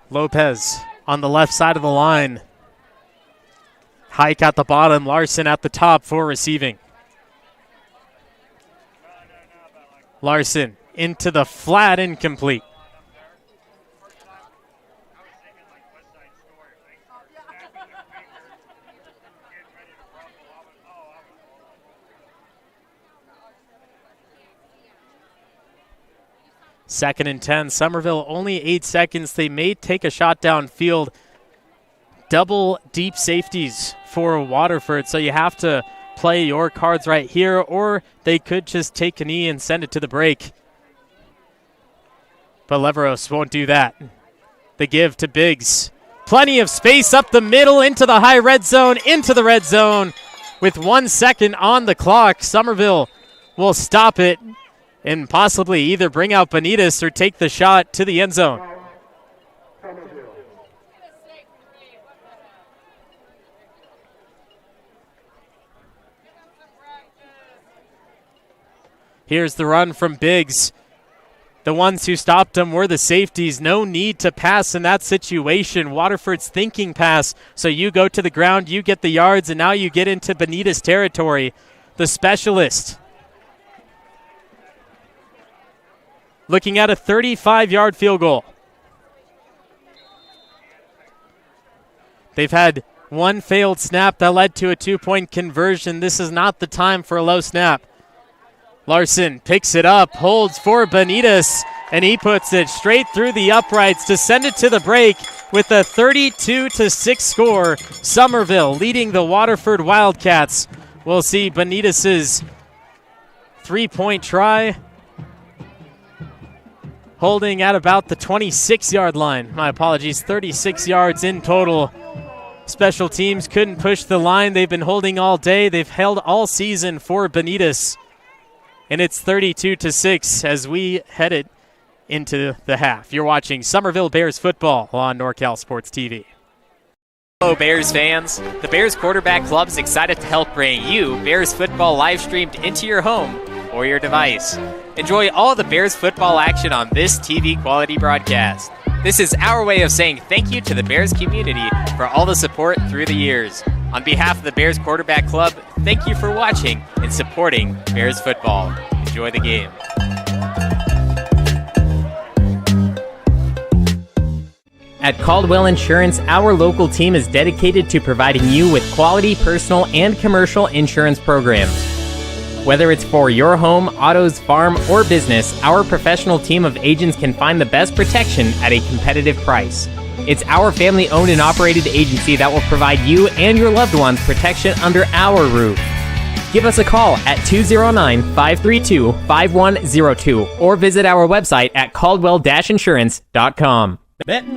Lopez on the left side of the line. Hike at the bottom, Larson at the top for receiving. Larson into the flat, incomplete. Second and 10, Summerville only 8 seconds. They may take a shot downfield. Double deep safeties for Waterford, so you have to play your cards right here, or they could just take a knee and send it to the break. But Leveros won't do that. The give to Biggs. Plenty of space up the middle, into the high red zone, into the red zone. With 1 second on the clock, Summerville will stop it and possibly either bring out Benitez or take the shot to the end zone. Here's the run from Biggs. The ones who stopped him were the safeties. No need to pass in that situation. Waterford's thinking pass. So you go to the ground, you get the yards, and now you get into Benitez territory. The specialist. Looking at a 35-yard field goal. They've had one failed snap that led to a 2-point conversion. This is not the time for a low snap. Larson picks it up, holds for Benitez, and he puts it straight through the uprights to send it to the break with a 32-6 score. Summerville leading the Waterford Wildcats. We'll see Benitez's 3-point try. Holding at about the 26-yard line. My apologies, 36 yards in total. Special teams couldn't push the line. They've been holding all day. They've held all season for Benitez. And it's 32-6 as we headed into the half. You're watching Summerville Bears football on NorCal Sports TV. Hello, Bears fans. The Bears Quarterback Club is excited to help bring you Bears football live streamed into your home or your device. Enjoy all the Bears football action on this TV quality broadcast. This is our way of saying thank you to the Bears community for all the support through the years. On behalf of the Bears Quarterback Club, thank you for watching and supporting Bears football. Enjoy the game. At Caldwell Insurance, our local team is dedicated to providing you with quality personal and commercial insurance programs. Whether it's for your home, autos, farm, or business, our professional team of agents can find the best protection at a competitive price. It's our family-owned and operated agency that will provide you and your loved ones protection under our roof. Give us a call at 209-532-5102 or visit our website at caldwell-insurance.com. Benton.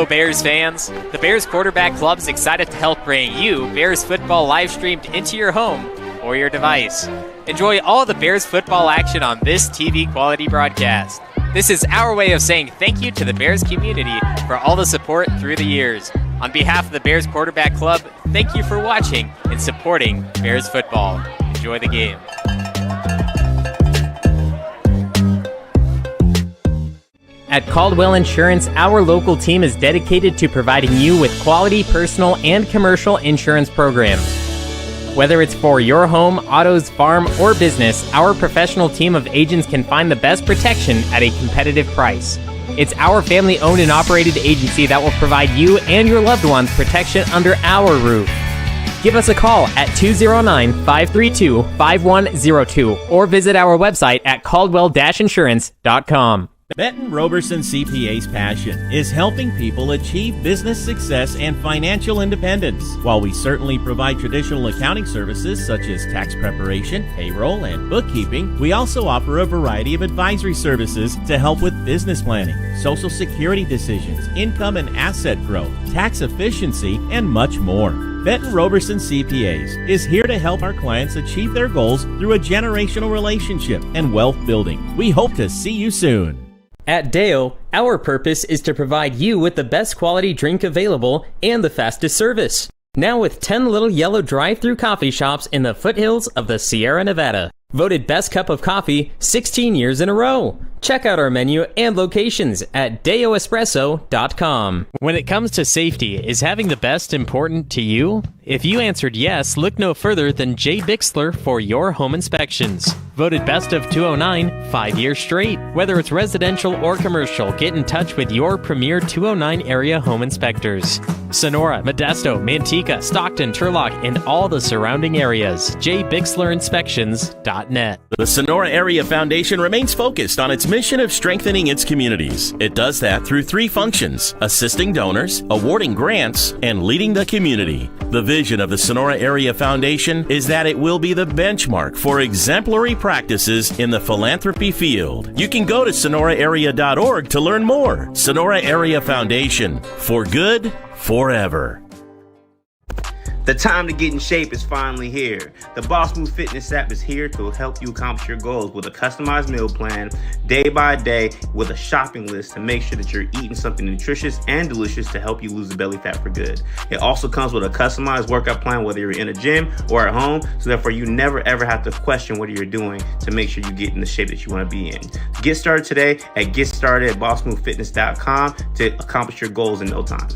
Hello, Bears fans. The Bears Quarterback Club is excited to help bring you Bears football live streamed into your home or your device. Enjoy all the Bears football action on this TV quality broadcast. This is our way of saying thank you to the Bears community for all the support through the years. On behalf of the Bears Quarterback Club, thank you for watching and supporting Bears football. Enjoy the game. At Caldwell Insurance, our local team is dedicated to providing you with quality personal and commercial insurance programs. Whether it's for your home, autos, farm, or business, our professional team of agents can find the best protection at a competitive price. It's our family-owned and operated agency that will provide you and your loved ones protection under our roof. Give us a call at 209-532-5102 or visit our website at caldwell-insurance.com. Benton Roberson CPA's passion is helping people achieve business success and financial independence. While we certainly provide traditional accounting services such as tax preparation, payroll, and bookkeeping, we also offer a variety of advisory services to help with business planning, social security decisions, income and asset growth, tax efficiency, and much more. Benton Roberson CPAs is here to help our clients achieve their goals through a generational relationship and wealth building. We hope to see you soon. At Deo, our purpose is to provide you with the best quality drink available and the fastest service. Now with 10 little yellow drive-through coffee shops in the foothills of the Sierra Nevada. Voted Best Cup of Coffee 16 years in a row. Check out our menu and locations at deoespresso.com. When it comes to safety, is having the best important to you? If you answered yes, look no further than Jay Bixler for your home inspections. Voted Best of 209 5 years straight. Whether it's residential or commercial, get in touch with your premier 209 area home inspectors. Sonora, Modesto, Manteca, Stockton, Turlock, and all the surrounding areas. JBixlerInspections.net. The Sonora Area Foundation remains focused on its mission of strengthening its communities. It does that through three functions: assisting donors, awarding grants, and leading the community. The vision of the Sonora Area Foundation is that it will be the benchmark for exemplary practices in the philanthropy field. You can go to sonoraarea.org to learn more. Sonora Area Foundation, for good, forever. The time to get in shape is finally here. The Boss Move Fitness app is here to help you accomplish your goals with a customized meal plan, day by day, with a shopping list to make sure that you're eating something nutritious and delicious to help you lose the belly fat for good. It also comes with a customized workout plan, whether you're in a gym or at home, so therefore you never ever have to question what you're doing to make sure you get in the shape that you want to be in. Get started today at GetStartedAtBossMoveFitness.com to accomplish your goals in no time.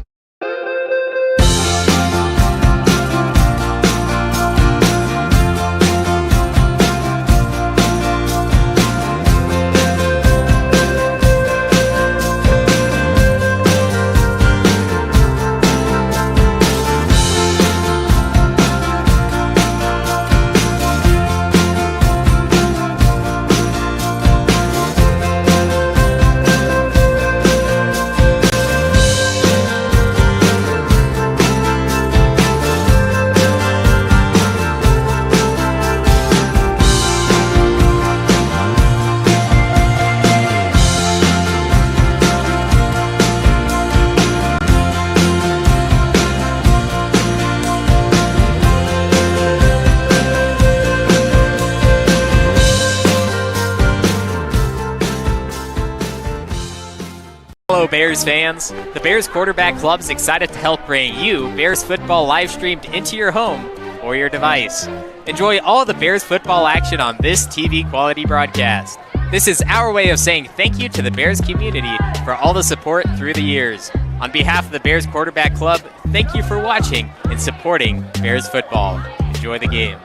Hello, Bears fans. The Bears Quarterback Club is excited to help bring you Bears football live streamed into your home or your device. Enjoy all the Bears football action on this TV quality broadcast. This is our way of saying thank you to the Bears community for all the support through the years. On behalf of the Bears Quarterback Club, thank you for watching and supporting Bears football. Enjoy the game.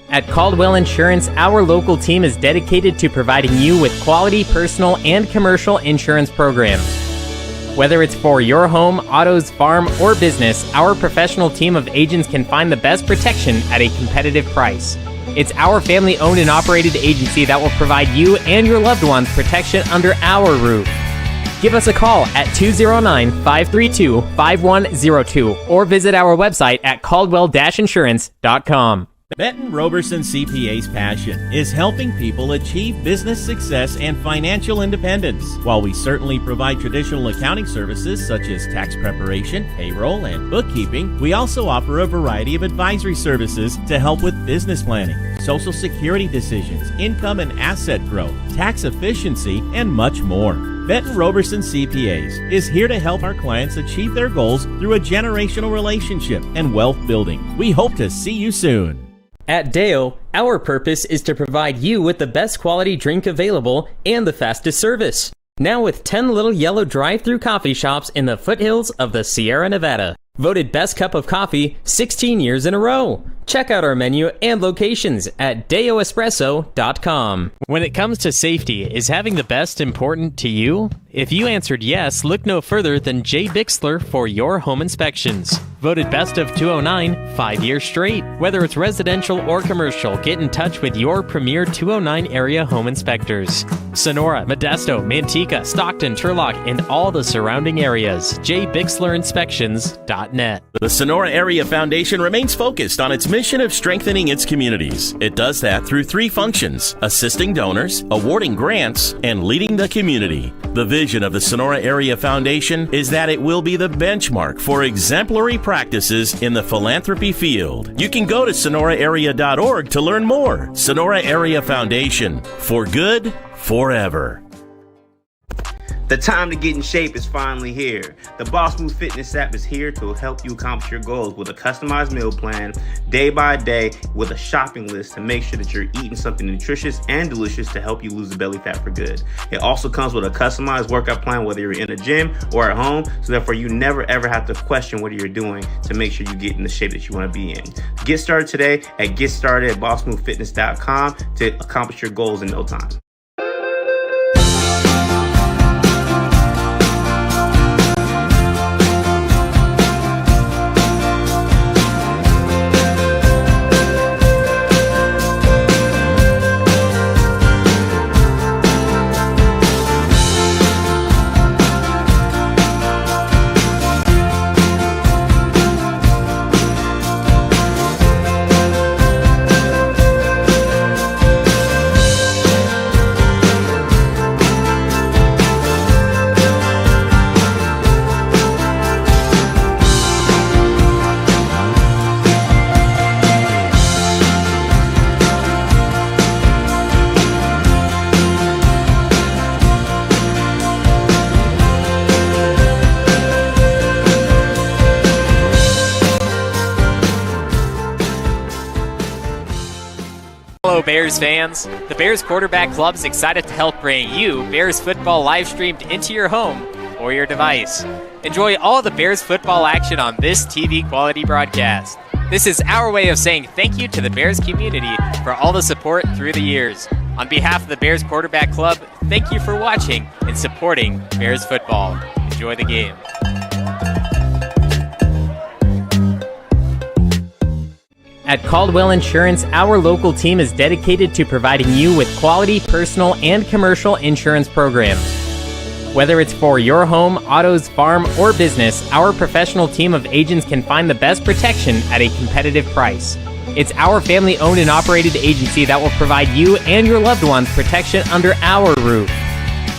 At Caldwell Insurance, our local team is dedicated to providing you with quality personal and commercial insurance programs. Whether it's for your home, autos, farm, or business, our professional team of agents can find the best protection at a competitive price. It's our family-owned and operated agency that will provide you and your loved ones protection under our roof. Give us a call at 209-532-5102 or visit our website at caldwell-insurance.com. Benton Roberson CPA's passion is helping people achieve business success and financial independence. While we certainly provide traditional accounting services such as tax preparation, payroll, and bookkeeping, we also offer a variety of advisory services to help with business planning, Social Security decisions, income and asset growth, tax efficiency, and much more. Benton Roberson CPAs is here to help our clients achieve their goals through a generational relationship and wealth building. We hope to see you soon. At Deo, our purpose is to provide you with the best quality drink available and the fastest service. Now with 10 little yellow drive-through coffee shops in the foothills of the Sierra Nevada. Voted Best Cup of Coffee 16 years in a row. Check out our menu and locations at deoespresso.com. When it comes to safety, is having the best important to you? If you answered yes, look no further than Jay Bixler for your home inspections. Voted Best of 209 5 years straight. Whether it's residential or commercial, get in touch with your premier 209 area home inspectors. Sonora, Modesto, Manteca, Stockton, Turlock, and all the surrounding areas. JBixlerInspections.net. The Sonora Area Foundation remains focused on its mission of strengthening its communities. It does that through three functions: assisting donors, awarding grants, and leading the community. The vision vision of the Sonora Area Foundation is that it will be the benchmark for exemplary practices in the philanthropy field. You can go to sonoraarea.org to learn more. Sonora Area Foundation, for good, forever. The time to get in shape is finally here. The Boss Move Fitness app is here to help you accomplish your goals with a customized meal plan, day by day, with a shopping list to make sure that you're eating something nutritious and delicious to help you lose the belly fat for good. It also comes with a customized workout plan, whether you're in a gym or at home, so therefore you never ever have to question what you're doing to make sure you get in the shape that you want to be in. Get started today at GetStartedAtBossMoveFitness.com to accomplish your goals in no time. Hello, Bears fans. The Bears Quarterback Club is excited to help bring you Bears football live streamed into your home or your device. Enjoy all the Bears football action on this TV quality broadcast. This is our way of saying thank you to the Bears community for all the support through the years. On behalf of the Bears Quarterback Club, thank you for watching and supporting Bears football. Enjoy the game. At Caldwell Insurance, our local team is dedicated to providing you with quality personal and commercial insurance programs. Whether it's for your home, autos, farm, or business, our professional team of agents can find the best protection at a competitive price. It's our family-owned and operated agency that will provide you and your loved ones protection under our roof.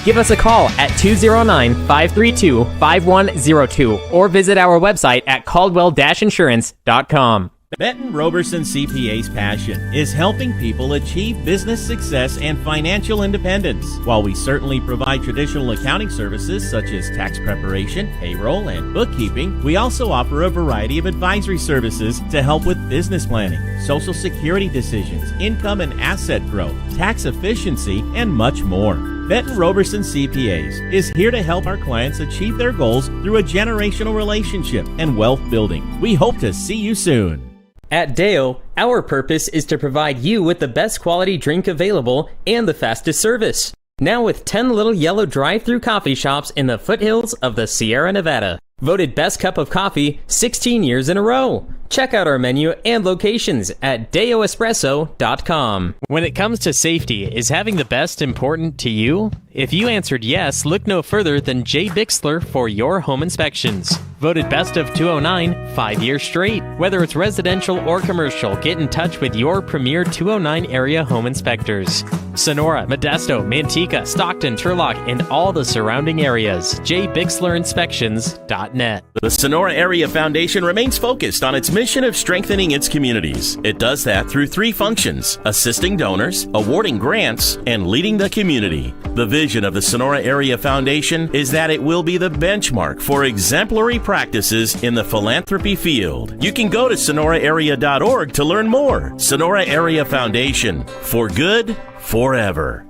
Give us a call at 209-532-5102 or visit our website at caldwell-insurance.com. Benton Roberson CPA's passion is helping people achieve business success and financial independence. While we certainly provide traditional accounting services such as tax preparation, payroll, and bookkeeping, we also offer a variety of advisory services to help with business planning, Social Security decisions, income and asset growth, tax efficiency, and much more. Benton Roberson CPAs is here to help our clients achieve their goals through a generational relationship and wealth building. We hope to see you soon. At Deo, our purpose is to provide you with the best quality drink available and the fastest service. Now with 10 little yellow drive-through coffee shops in the foothills of the Sierra Nevada. Voted best cup of coffee 16 years in a row. Check out our menu and locations at deoespresso.com. When it comes to safety, is having the best important to you? If you answered yes, look no further than Jay Bixler for your home inspections. Voted best of 209 5 years straight. Whether it's residential or commercial, get in touch with your premier 209 area home inspectors. Sonora, Modesto, Manteca, Stockton, Turlock, and all the surrounding areas. JBixlerInspections.net. The Sonora Area Foundation remains focused on its mission of strengthening its communities. It does that through three functions: assisting donors, awarding grants, and leading the community. The vision of the Sonora Area Foundation is that it will be the benchmark for exemplary practices in the philanthropy field. You can go to sonoraarea.org to learn more. Sonora Area Foundation, for good, forever.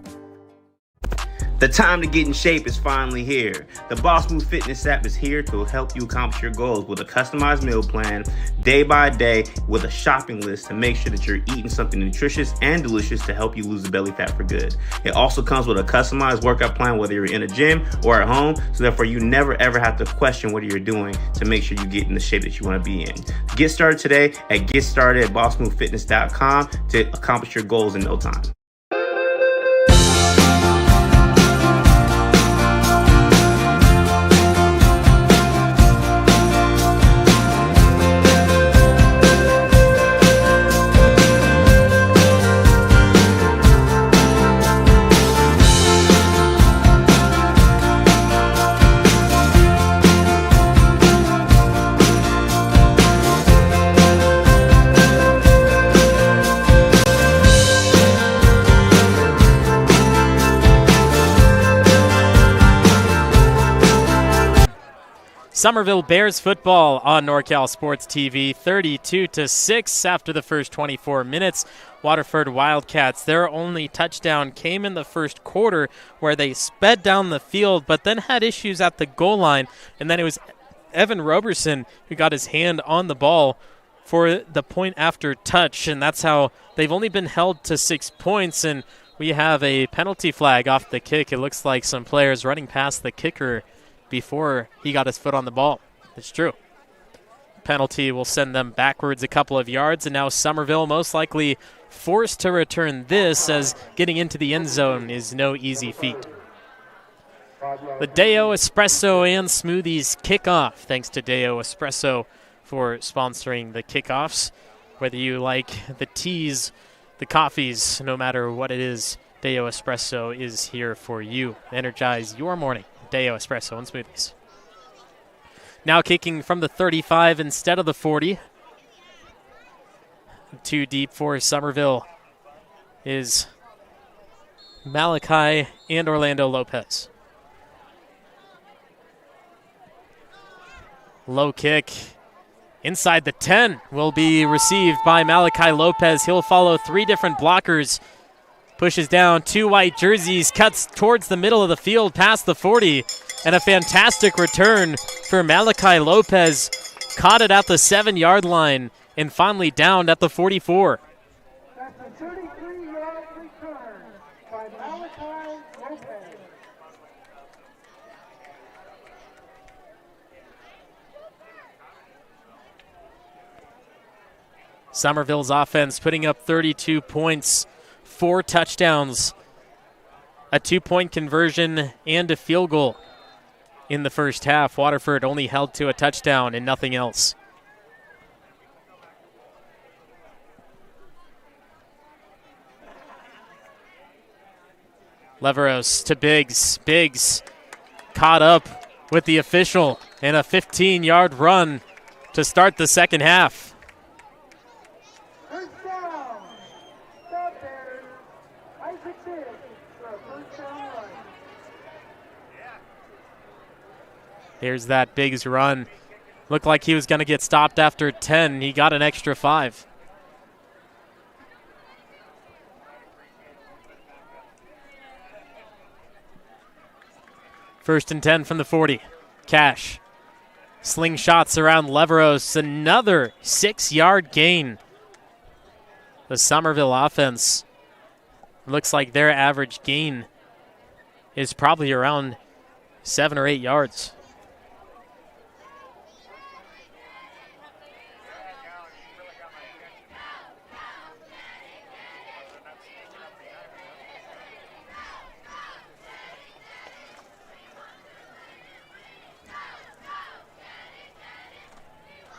The time to get in shape is finally here. The Boss Move Fitness app is here to help you accomplish your goals with a customized meal plan, day by day, with a shopping list to make sure that you're eating something nutritious and delicious to help you lose the belly fat for good. It also comes with a customized workout plan, whether you're in a gym or at home, so therefore you never ever have to question what you're doing to make sure you get in the shape that you want to be in. Get started today at GetStartedAtBossMoveFitness.com to accomplish your goals in no time. Summerville Bears football on NorCal Sports TV, 32-6 after the first 24 minutes. Waterford Wildcats, their only touchdown came in the first quarter where they sped down the field but then had issues at the goal line. And then it was Evan Roberson who got his hand on the ball for the point after touch. And that's how they've only been held to 6 points. And we have a penalty flag off the kick. It looks like some players running past the kicker before he got his foot on the ball. It's true. Penalty will send them backwards a couple of yards, and now Summerville most likely forced to return this, as getting into the end zone is no easy feat. The Deo Espresso and Smoothies kickoff. Thanks to Deo Espresso for sponsoring the kickoffs. Whether you like the teas, the coffees, no matter what it is, Deo Espresso is here for you. Energize your morning. Deo Espresso and Smoothies. Now kicking from the 35 instead of the 40. Too deep for Summerville is Malachi and Orlando Lopez. Low kick inside the 10 will be received by Malachi Lopez. He'll follow 3 different blockers. Pushes down 2 white jerseys, cuts towards the middle of the field past the 40, and a fantastic return for Malachi Lopez. Caught it at the 7-yard line and finally downed at the 44. That's a 33-yard return by Malachi Lopez. Summerville's offense putting up 32 points. 4 touchdowns, a 2-point conversion, and a field goal in the first half. Waterford only held to a touchdown and nothing else. Leveros to Biggs. Biggs caught up with the official and a 15-yard run to start the second half. Here's that Biggs run. Looked like he was going to get stopped after 10. He got an extra 5. First and 10 from the 40. Cash. Slingshots around Leveros. Another 6-yard gain. The Summerville offense looks like their average gain is probably around 7 or 8 yards.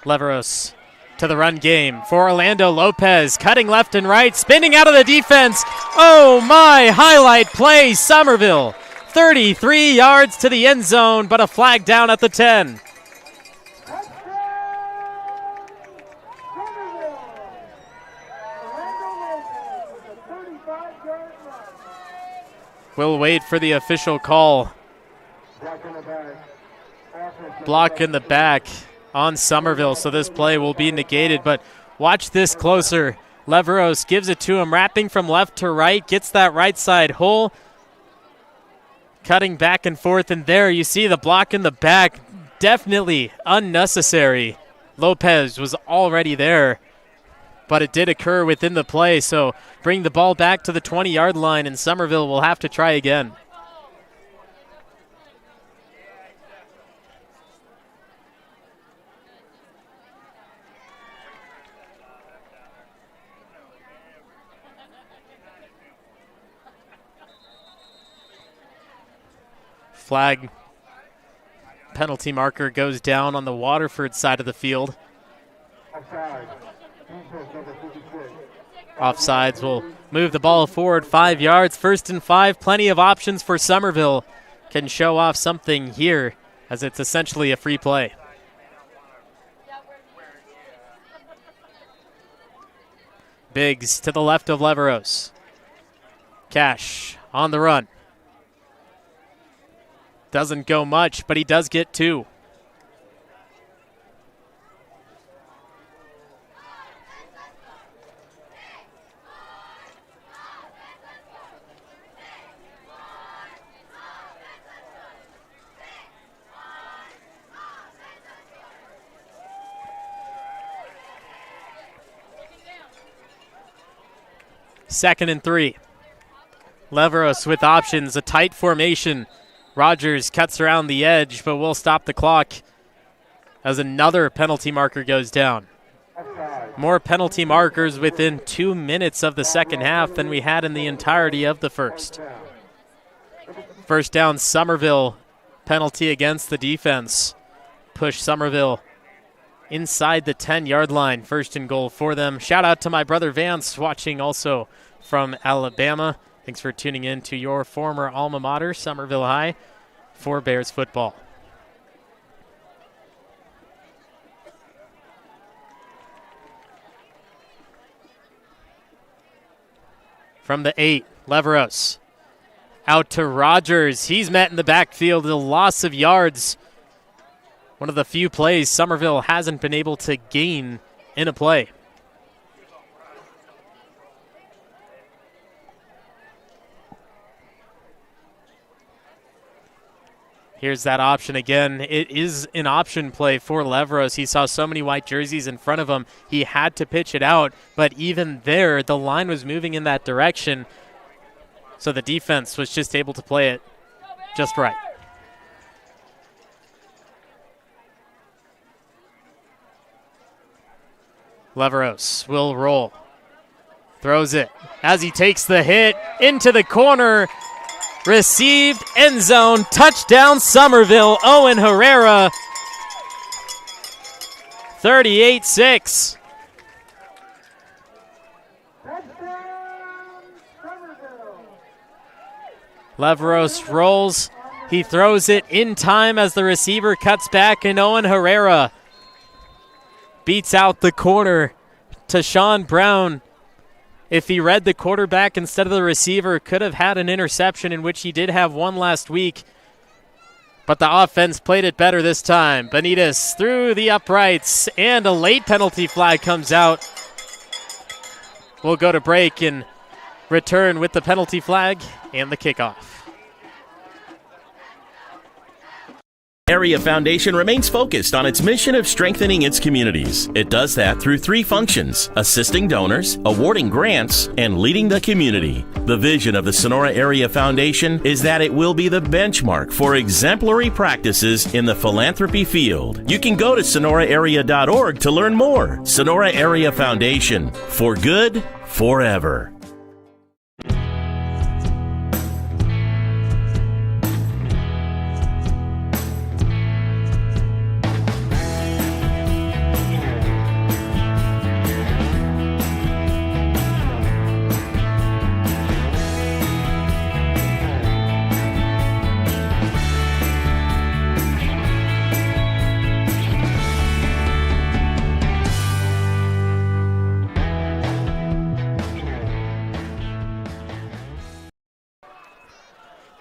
Leveros to the run game for Orlando Lopez, cutting left and right, spinning out of the defense. Oh my, highlight play, Summerville. 33 yards to the end zone, but a flag down at the 10. We'll wait for the official call. Block in the back on Summerville, so this play will be negated, but watch this closer. Leveros gives it to him, wrapping from left to right, gets that right side hole, cutting back and forth, and there you see the block in the back. Definitely unnecessary. Lopez was already there, but it did occur within the play, so bring the ball back to the 20-yard line, and Summerville will have to try again. Flag penalty marker goes down on the Waterford side of the field. Offsides will move the ball forward 5 yards. 1st and 5, plenty of options for Summerville. Can show off something here as it's essentially a free play. Biggs to the left of Leveros. Cash on the run. Doesn't go much, but he does get 2. 2nd and 3. Leveros with options, a tight formation. Rogers cuts around the edge, but will stop the clock as another penalty marker goes down. More penalty markers within 2 minutes of the second half than we had in the entirety of the first. First down, Summerville. Penalty against the defense. Push Summerville inside the 10-yard line. 1st and goal for them. Shout out to my brother Vance, watching also from Alabama. Thanks for tuning in to your former alma mater, Summerville High, for Bears football. From the 8, Leveros. Out to Rogers. He's met in the backfield, a loss of yards. One of the few plays Summerville hasn't been able to gain in a play. Here's that option again. It is an option play for Leveros. He saw so many white jerseys in front of him. He had to pitch it out, but even there, the line was moving in that direction, so the defense was just able to play it just right. Leveros will roll. Throws it as he takes the hit into the corner. Received, end zone, touchdown Summerville. Owen Herrera, 38-6. Leveros rolls. He throws it in time as the receiver cuts back, and Owen Herrera beats out the corner to Sean Brown. If he read the quarterback instead of the receiver, could have had an interception, in which he did have one last week. But the offense played it better this time. Benitez through the uprights, and a late penalty flag comes out. We'll go to break and return with the penalty flag and the kickoff. Area Foundation remains focused on its mission of strengthening its communities. It does that through 3 functions: assisting donors, awarding grants, and leading the community. The vision of the Sonora Area Foundation is that it will be the benchmark for exemplary practices in the philanthropy field. You can go to sonoraarea.org to learn more. Sonora Area Foundation, for good, forever.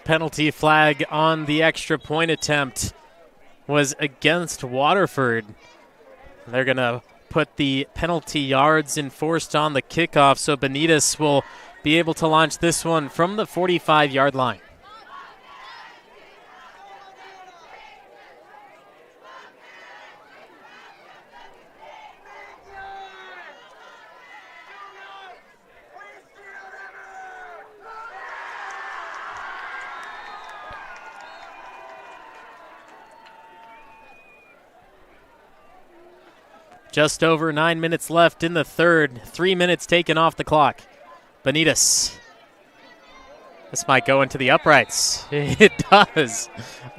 Penalty flag on the extra point attempt was against Waterford. They're going to put the penalty yards enforced on the kickoff, so Benitez will be able to launch this one from the 45-yard line. Just over 9 minutes left in the third. 3 minutes taken off the clock. Benitez. This might go into the uprights. It does.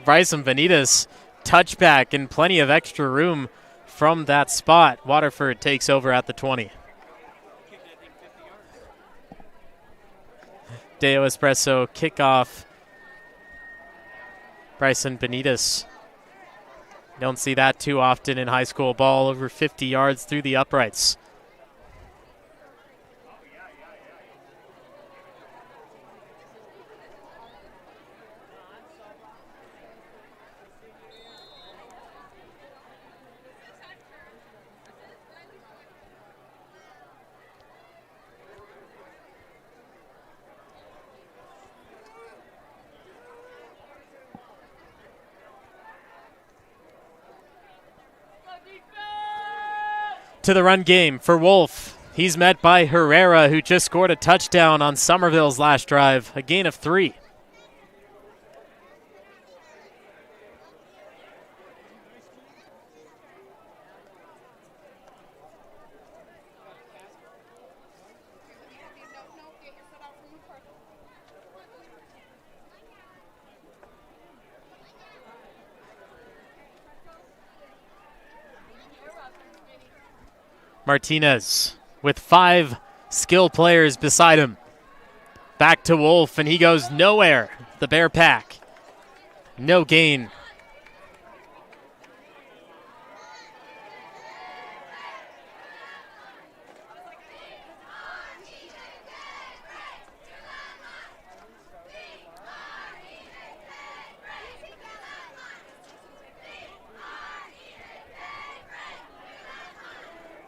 Bryson Benitez, touchback and plenty of extra room from that spot. Waterford takes over at the 20. Deo Espresso kickoff. Bryson Benitez. Don't see that too often in high school ball, over 50 yards through the uprights. To the run game for Wolf. He's met by Herrera, who just scored a touchdown on Summerville's last drive, a gain of 3. Martinez with 5 skill players beside him. Back to Wolf, and he goes nowhere. The Bear pack. No gain.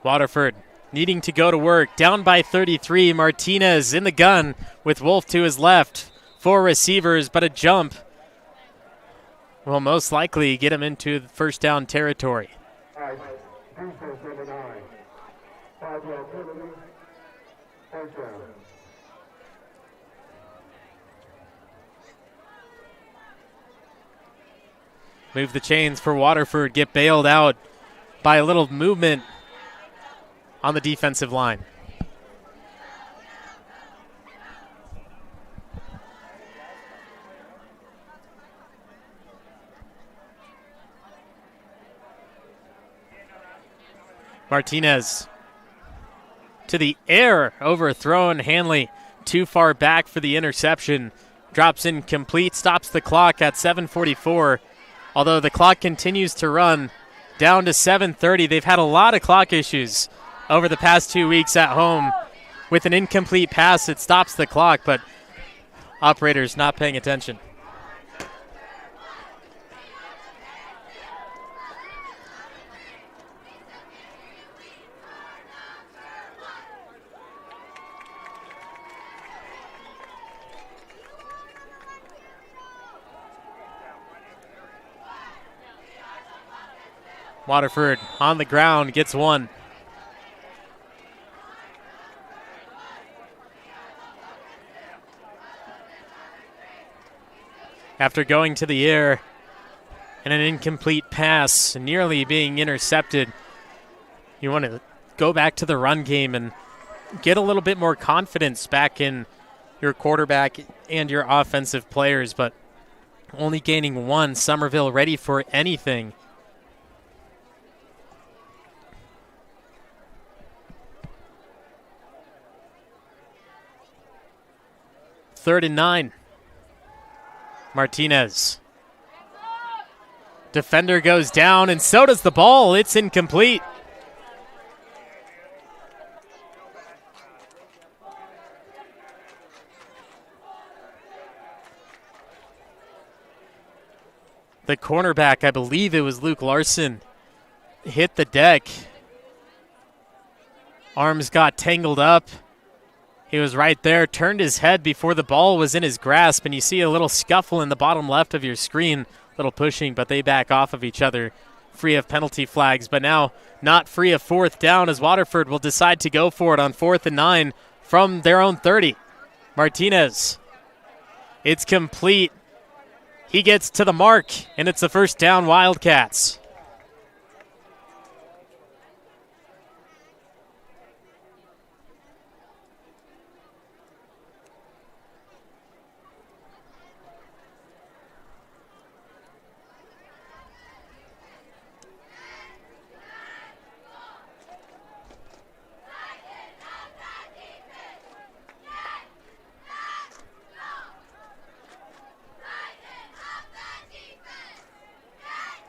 Waterford needing to go to work. Down by 33. Martinez in the gun with Wolf to his left. 4 receivers, but a jump will most likely get him into first down territory. Move the chains for Waterford. Get bailed out by a little movement on the defensive line. Martinez to the air, overthrown. Hanley too far back for the interception. Drops incomplete, stops the clock at 7:44. Although the clock continues to run down to 7:30. They've had a lot of clock issues over the past 2 weeks at home. With an incomplete pass, it stops the clock, but operators not paying attention. Waterford on the ground, gets 1. After going to the air and an incomplete pass nearly being intercepted, you want to go back to the run game and get a little bit more confidence back in your quarterback and your offensive players, but only gaining 1. Summerville ready for anything. Third and 9. Martinez. Defender goes down, and so does the ball. It's incomplete. The cornerback, I believe it was Luke Larson, hit the deck. Arms got tangled up. He was right there, turned his head before the ball was in his grasp, and you see a little scuffle in the bottom left of your screen. Little pushing, but they back off of each other, free of penalty flags, but now not free of 4th down as Waterford will decide to go for it on 4th and 9 from their own 30. Martinez. It's complete. He gets to the mark, and it's the first down, Wildcats.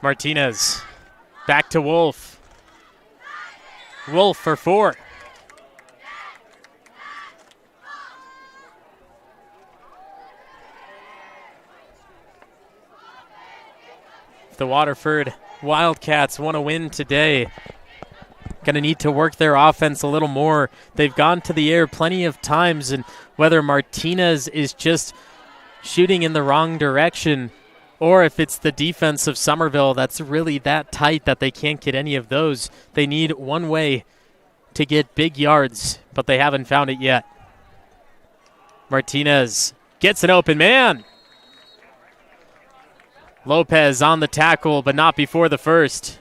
Martinez back to Wolf. Wolf for 4. The Waterford Wildcats want to win today. Going to need to work their offense a little more. They've gone to the air plenty of times, and whether Martinez is just shooting in the wrong direction or if it's the defense of Summerville that's really that tight that they can't get any of those, they need one way to get big yards, but they haven't found it yet. Martinez gets an open man. Lopez on the tackle, but not before the first.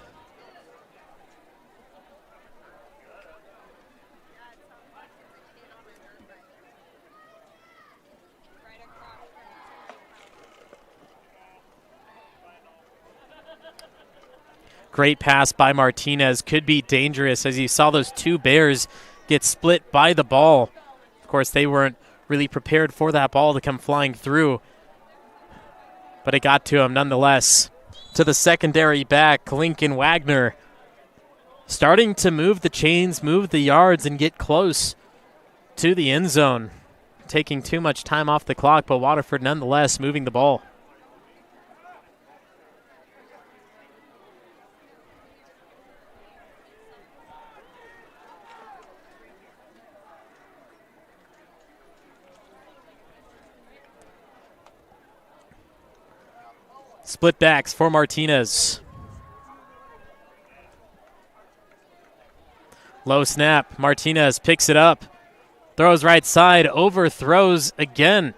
Great pass by Martinez. Could be dangerous as you saw those two Bears get split by the ball. Of course, they weren't really prepared for that ball to come flying through, but it got to him nonetheless. To the secondary back, Lincoln Wagner, starting to move the chains, move the yards, and get close to the end zone. Taking too much time off the clock, but Waterford nonetheless moving the ball. Split backs for Martinez. Low snap. Martinez picks it up. Throws right side. Overthrows again.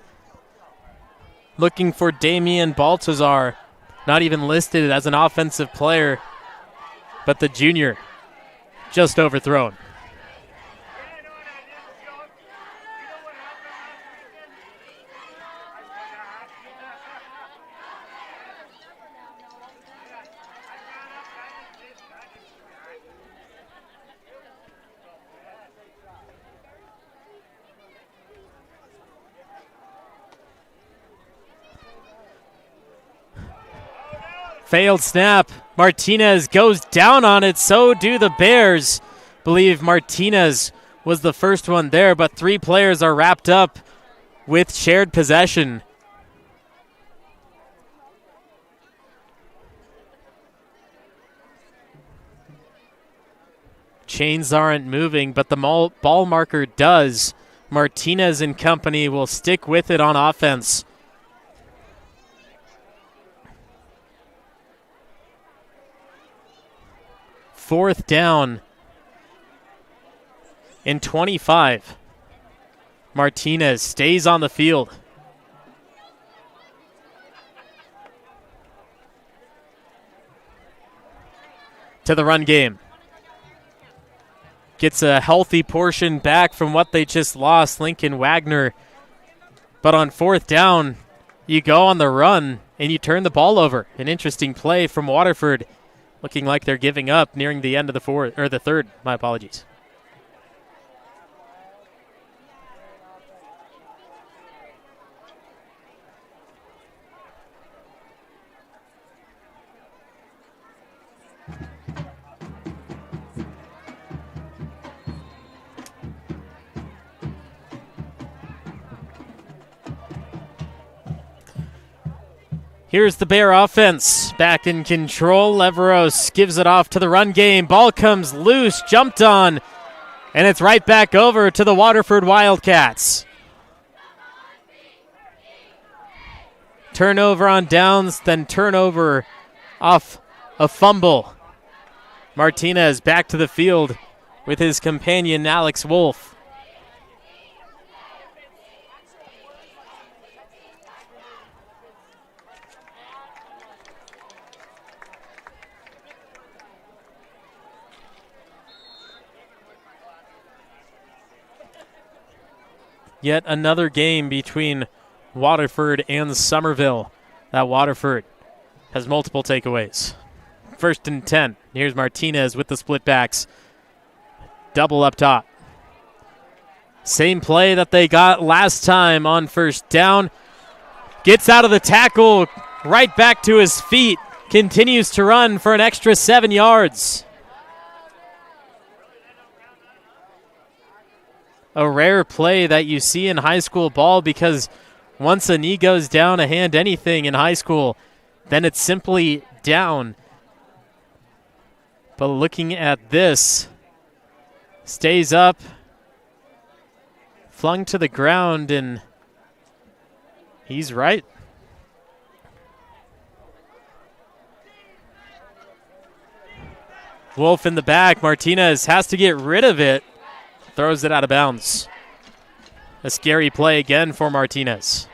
Looking for Damian Baltazar. Not even listed as an offensive player, but the junior just overthrown. Failed snap. Martinez goes down on it. So do the Bears. Believe Martinez was the first one there, but three players are wrapped up with shared possession. Chains aren't moving, but the ball marker does. Martinez and company will stick with it on offense. Fourth down and 25. Martinez stays on the field. To the run game. Gets a healthy portion back from what they just lost, Lincoln Wagner. But on fourth down, you go on the run and you turn the ball over. An interesting play from Waterford. Looking like they're giving up nearing the end of the third. My apologies. Here's the Bear offense, back in control. Leveros gives it off to the run game. Ball comes loose, jumped on, and it's right back over to the Waterford Wildcats. Turnover on downs, then turnover off a fumble. Martinez back to the field with his companion Alex Wolf. Yet another game between Waterford and Summerville. That Waterford has multiple takeaways. First and 10. Here's Martinez with the split backs. Double up top. Same play that they got last time on first down. Gets out of the tackle, right back to his feet. Continues to run for an extra 7 yards. A rare play that you see in high school ball, because once a knee goes down, a hand, anything in high school, then it's simply down. But looking at this, stays up, flung to the ground, and he's right. Wolf in the back. Martinez has to get rid of it. Throws it out of bounds. A scary play again for Martinez.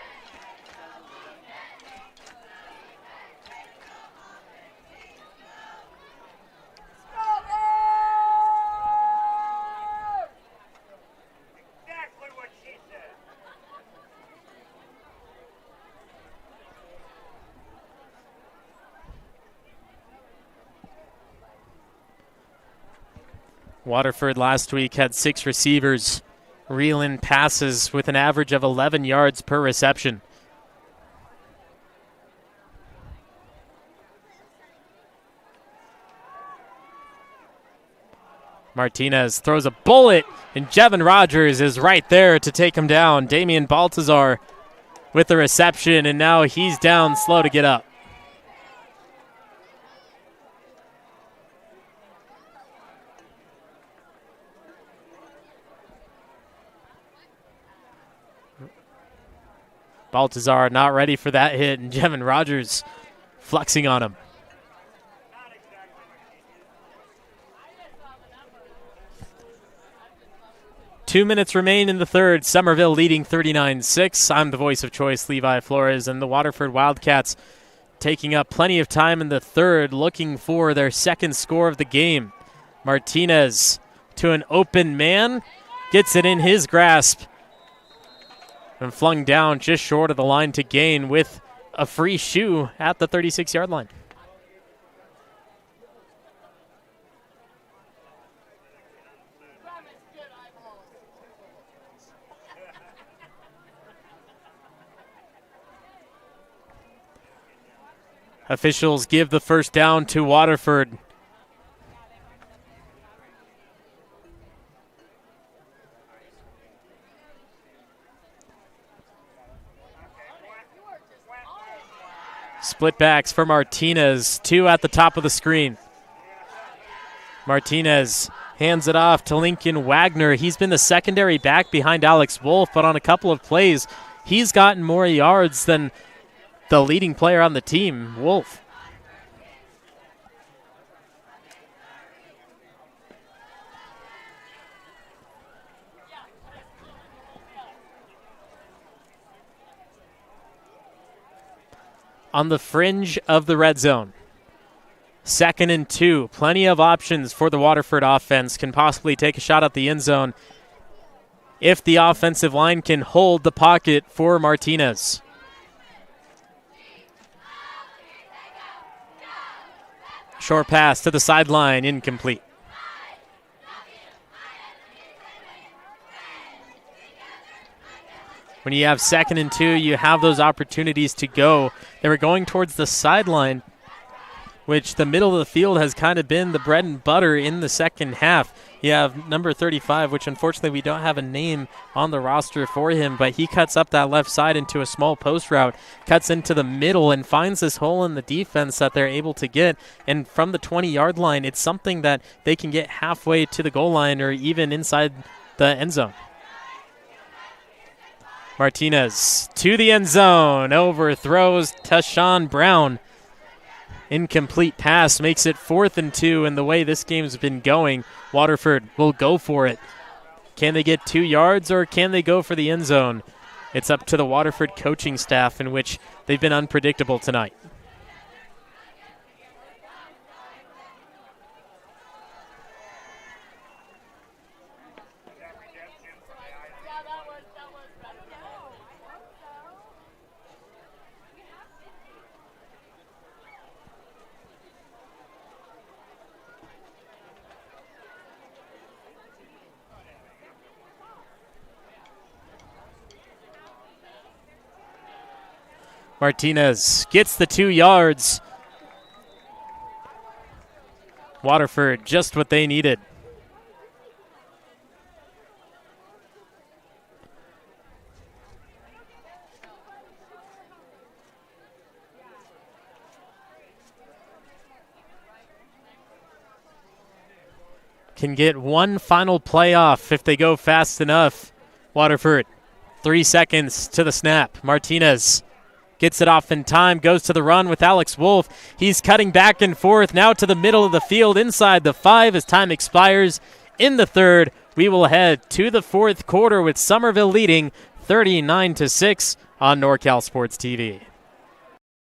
Waterford last week had 6 receivers reel in passes with an average of 11 yards per reception. Martinez throws a bullet, and Jevin Rogers is right there to take him down. Damian Baltazar with the reception, and now he's down, slow to get up. Baltazar not ready for that hit, and Jevin Rogers flexing on him. Two minutes remain in the third. Summerville leading 39-6. I'm the voice of choice, Levi Flores, and the Waterford Wildcats taking up plenty of time in the third, looking for their second score of the game. Martinez to an open man, gets it in his grasp, and flung down just short of the line to gain with a free shoe at the 36-yard line. Officials give the first down to Waterford. Split backs for Martinez, 2 at the top of the screen. Martinez hands it off to Lincoln Wagner. He's been the secondary back behind Alex Wolf, but on a couple of plays, he's gotten more yards than the leading player on the team, Wolf. On the fringe of the red zone. 2nd and 2. Plenty of options for the Waterford offense. Can possibly take a shot at the end zone if the offensive line can hold the pocket for Martinez. Short pass to the sideline, incomplete. When you have 2nd and 2, you have those opportunities to go. They were going towards the sideline, which the middle of the field has kind of been the bread and butter in the second half. You have number 35, which unfortunately we don't have a name on the roster for him, but he cuts up that left side into a small post route, cuts into the middle, and finds this hole in the defense that they're able to get. And from the 20-yard line, it's something that they can get halfway to the goal line or even inside the end zone. Martinez to the end zone, overthrows Tashawn Brown. Incomplete pass makes it 4th and 2, and the way this game's been going, Waterford will go for it. Can they get 2 yards or can they go for the end zone? It's up to the Waterford coaching staff, in which they've been unpredictable tonight. Martinez gets the 2 yards. Waterford, just what they needed. Can get one final playoff if they go fast enough. Waterford, 3 seconds to the snap. Martinez Gets it off in time, goes to the run with Alex Wolf. He's cutting back and forth, now to the middle of the field, inside the 5 as time expires. In the third, we will head to the fourth quarter with Summerville leading 39-6 on NorCal Sports TV.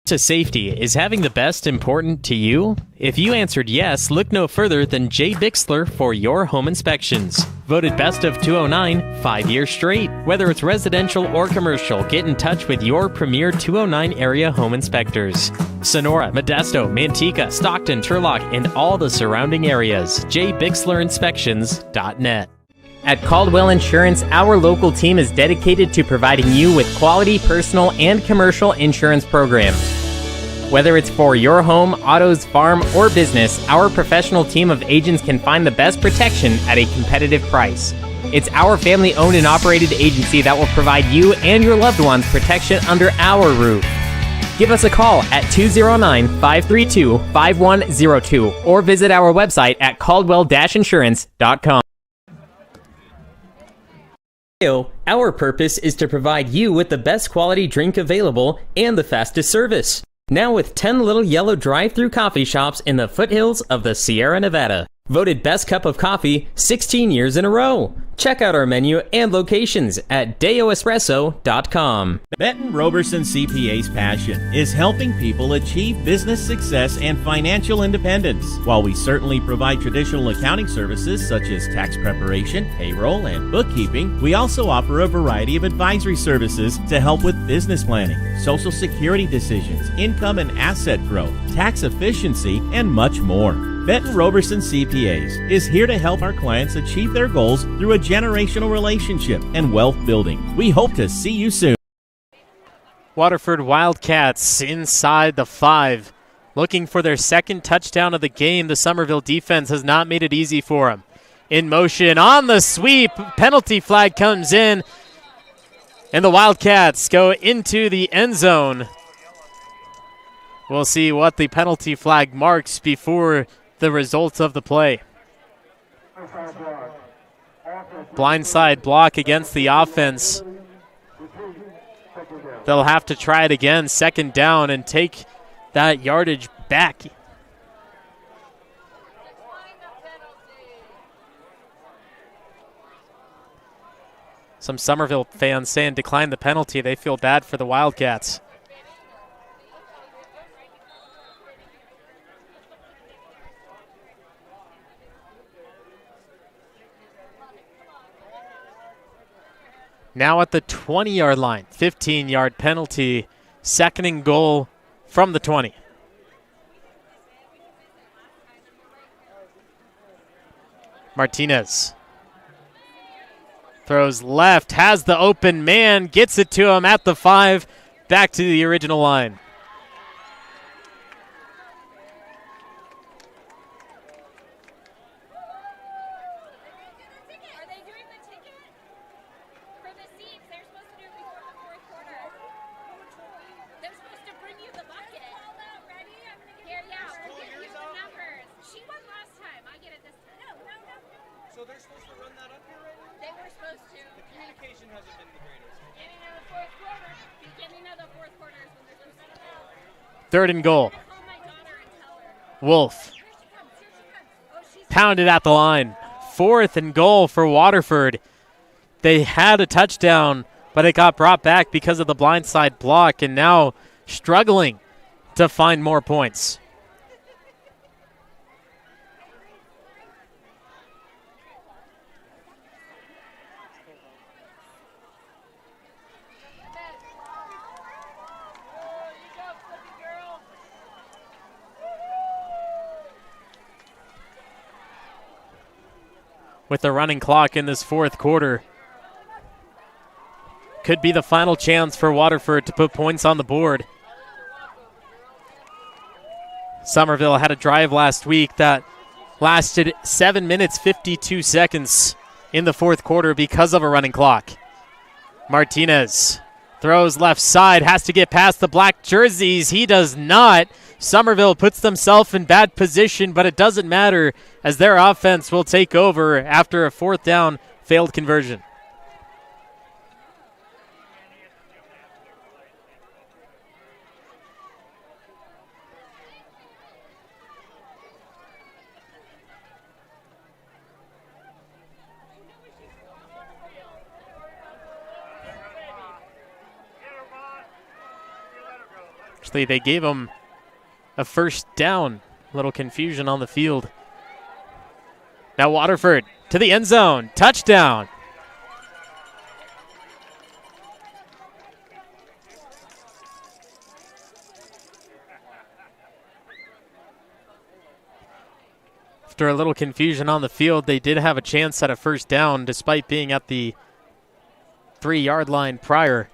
To safety, is having the best important to you? If you answered yes, look no further than Jay Bixler for your home inspections. Voted best of 209 5 years straight. Whether it's residential or commercial, get in touch with your premier 209 area home inspectors. Sonora, Modesto, Manteca, Stockton, Turlock, and all the surrounding areas. JBixlerInspections.net. At Caldwell Insurance, our local team is dedicated to providing you with quality personal and commercial insurance programs. Whether it's for your home, autos, farm, or business, our professional team of agents can find the best protection at a competitive price. It's our family-owned and operated agency that will provide you and your loved ones protection under our roof. Give us a call at 209-532-5102 or visit our website at caldwell-insurance.com. Our purpose is to provide you with the best quality drink available and the fastest service. Now with 10 little yellow drive-through coffee shops in the foothills of the Sierra Nevada. Voted best cup of coffee 16 years in a row. Check out our menu and locations at deoespresso.com. Benton Roberson CPA's passion is helping people achieve business success and financial independence. While we certainly provide traditional accounting services such as tax preparation, payroll, and bookkeeping, we also offer a variety of advisory services to help with business planning, social security decisions, income and asset growth, tax efficiency, and much more. Benton Roberson CPAs is here to help our clients achieve their goals through a generational relationship and wealth building. We hope to see you soon. Waterford Wildcats inside the 5, looking for their second touchdown of the game. The Summerville defense has not made it easy for them. In motion, on the sweep, penalty flag comes in, and the Wildcats go into the end zone. We'll see what the penalty flag marks before the results of the play. Blindside block against the offense. They'll have to try it again, second down, and take that yardage back. Some Summerville fans saying decline the penalty. They feel bad for the Wildcats. Now at the 20-yard line, 15-yard penalty, second and goal from the 20. Martinez throws left, has the open man, gets it to him at the 5, back to the original line. Third and goal. Wolf pounded at the line. Fourth and goal for Waterford. They had a touchdown, but it got brought back because of the blindside block, and now struggling to find more points. With the running clock in this fourth quarter, could be the final chance for Waterford to put points on the board. Summerville had a drive last week that lasted 7 minutes, 52 seconds in the fourth quarter because of a running clock. Martinez throws left side, has to get past the black jerseys. He does not. Summerville puts themselves in bad position, but it doesn't matter as their offense will take over after a fourth down failed conversion. Actually, they gave him a first down. A little confusion on the field. Now Waterford to the end zone. Touchdown. After a little confusion on the field, they did have a chance at a first down despite being at the 3-yard line prior.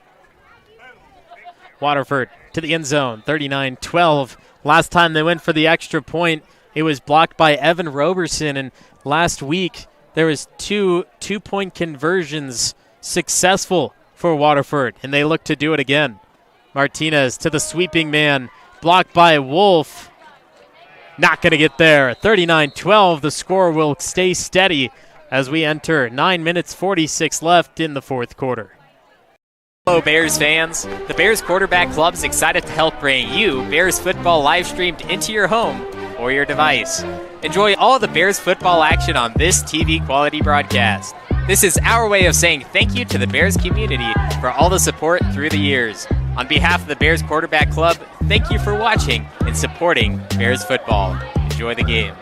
Waterford to the end zone, 39-12. Last time they went for the extra point, it was blocked by Evan Roberson, and last week there was two-point conversions successful for Waterford, and they look to do it again. Martinez to the sweeping man, blocked by Wolf. Not going to get there. 39-12. The score will stay steady as we enter 9 minutes 46 left in the fourth quarter. Hello, Bears fans. The Bears Quarterback Club is excited to help bring you Bears football live streamed into your home or your device. Enjoy all the Bears football action on this TV quality broadcast. This is our way of saying thank you to the Bears community for all the support through the years. On behalf of the Bears Quarterback Club, thank you for watching and supporting Bears football. Enjoy the game.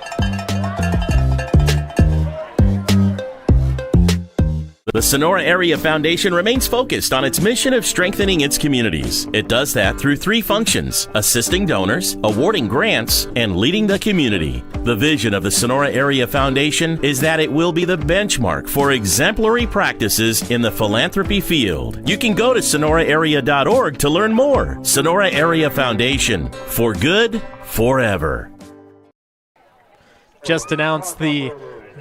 The Sonora Area Foundation remains focused on its mission of strengthening its communities. It does that through 3 functions: assisting donors, awarding grants, and leading the community. The vision of the Sonora Area Foundation is that it will be the benchmark for exemplary practices in the philanthropy field. You can go to sonoraarea.org to learn more. Sonora Area Foundation, for good, forever. Just announced the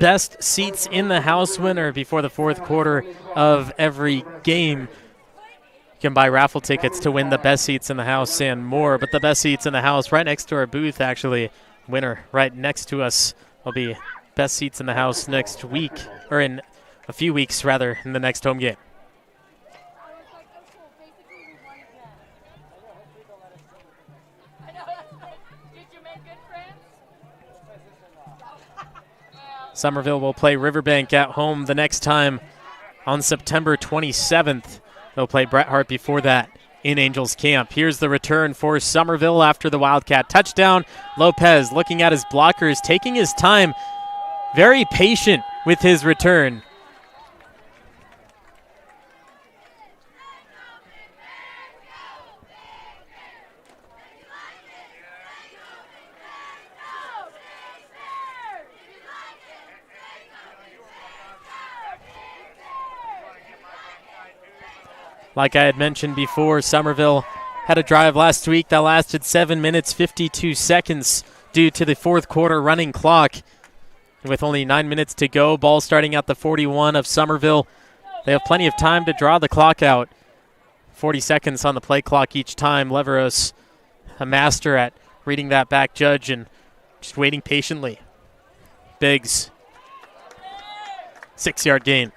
best seats in the house winner before the fourth quarter of every game. You can buy raffle tickets to win the best seats in the house and more, but the best seats in the house right next to our booth, actually. Winner right next to us will be best seats in the house next week, or in a few weeks, rather, in the next home game. Summerville will play Riverbank at home the next time on September 27th. They'll play Bret Hart before that in Angels Camp. Here's the return for Summerville after the Wildcat touchdown. Lopez looking at his blockers, taking his time, very patient with his return. Like I had mentioned before, Summerville had a drive last week that lasted 7 minutes, 52 seconds due to the fourth quarter running clock. With only 9 minutes to go, ball starting at the 41 of Summerville. They have plenty of time to draw the clock out. 40 seconds on the play clock each time. Leveros, a master at reading that back judge and just waiting patiently. Biggs, 6-yard gain.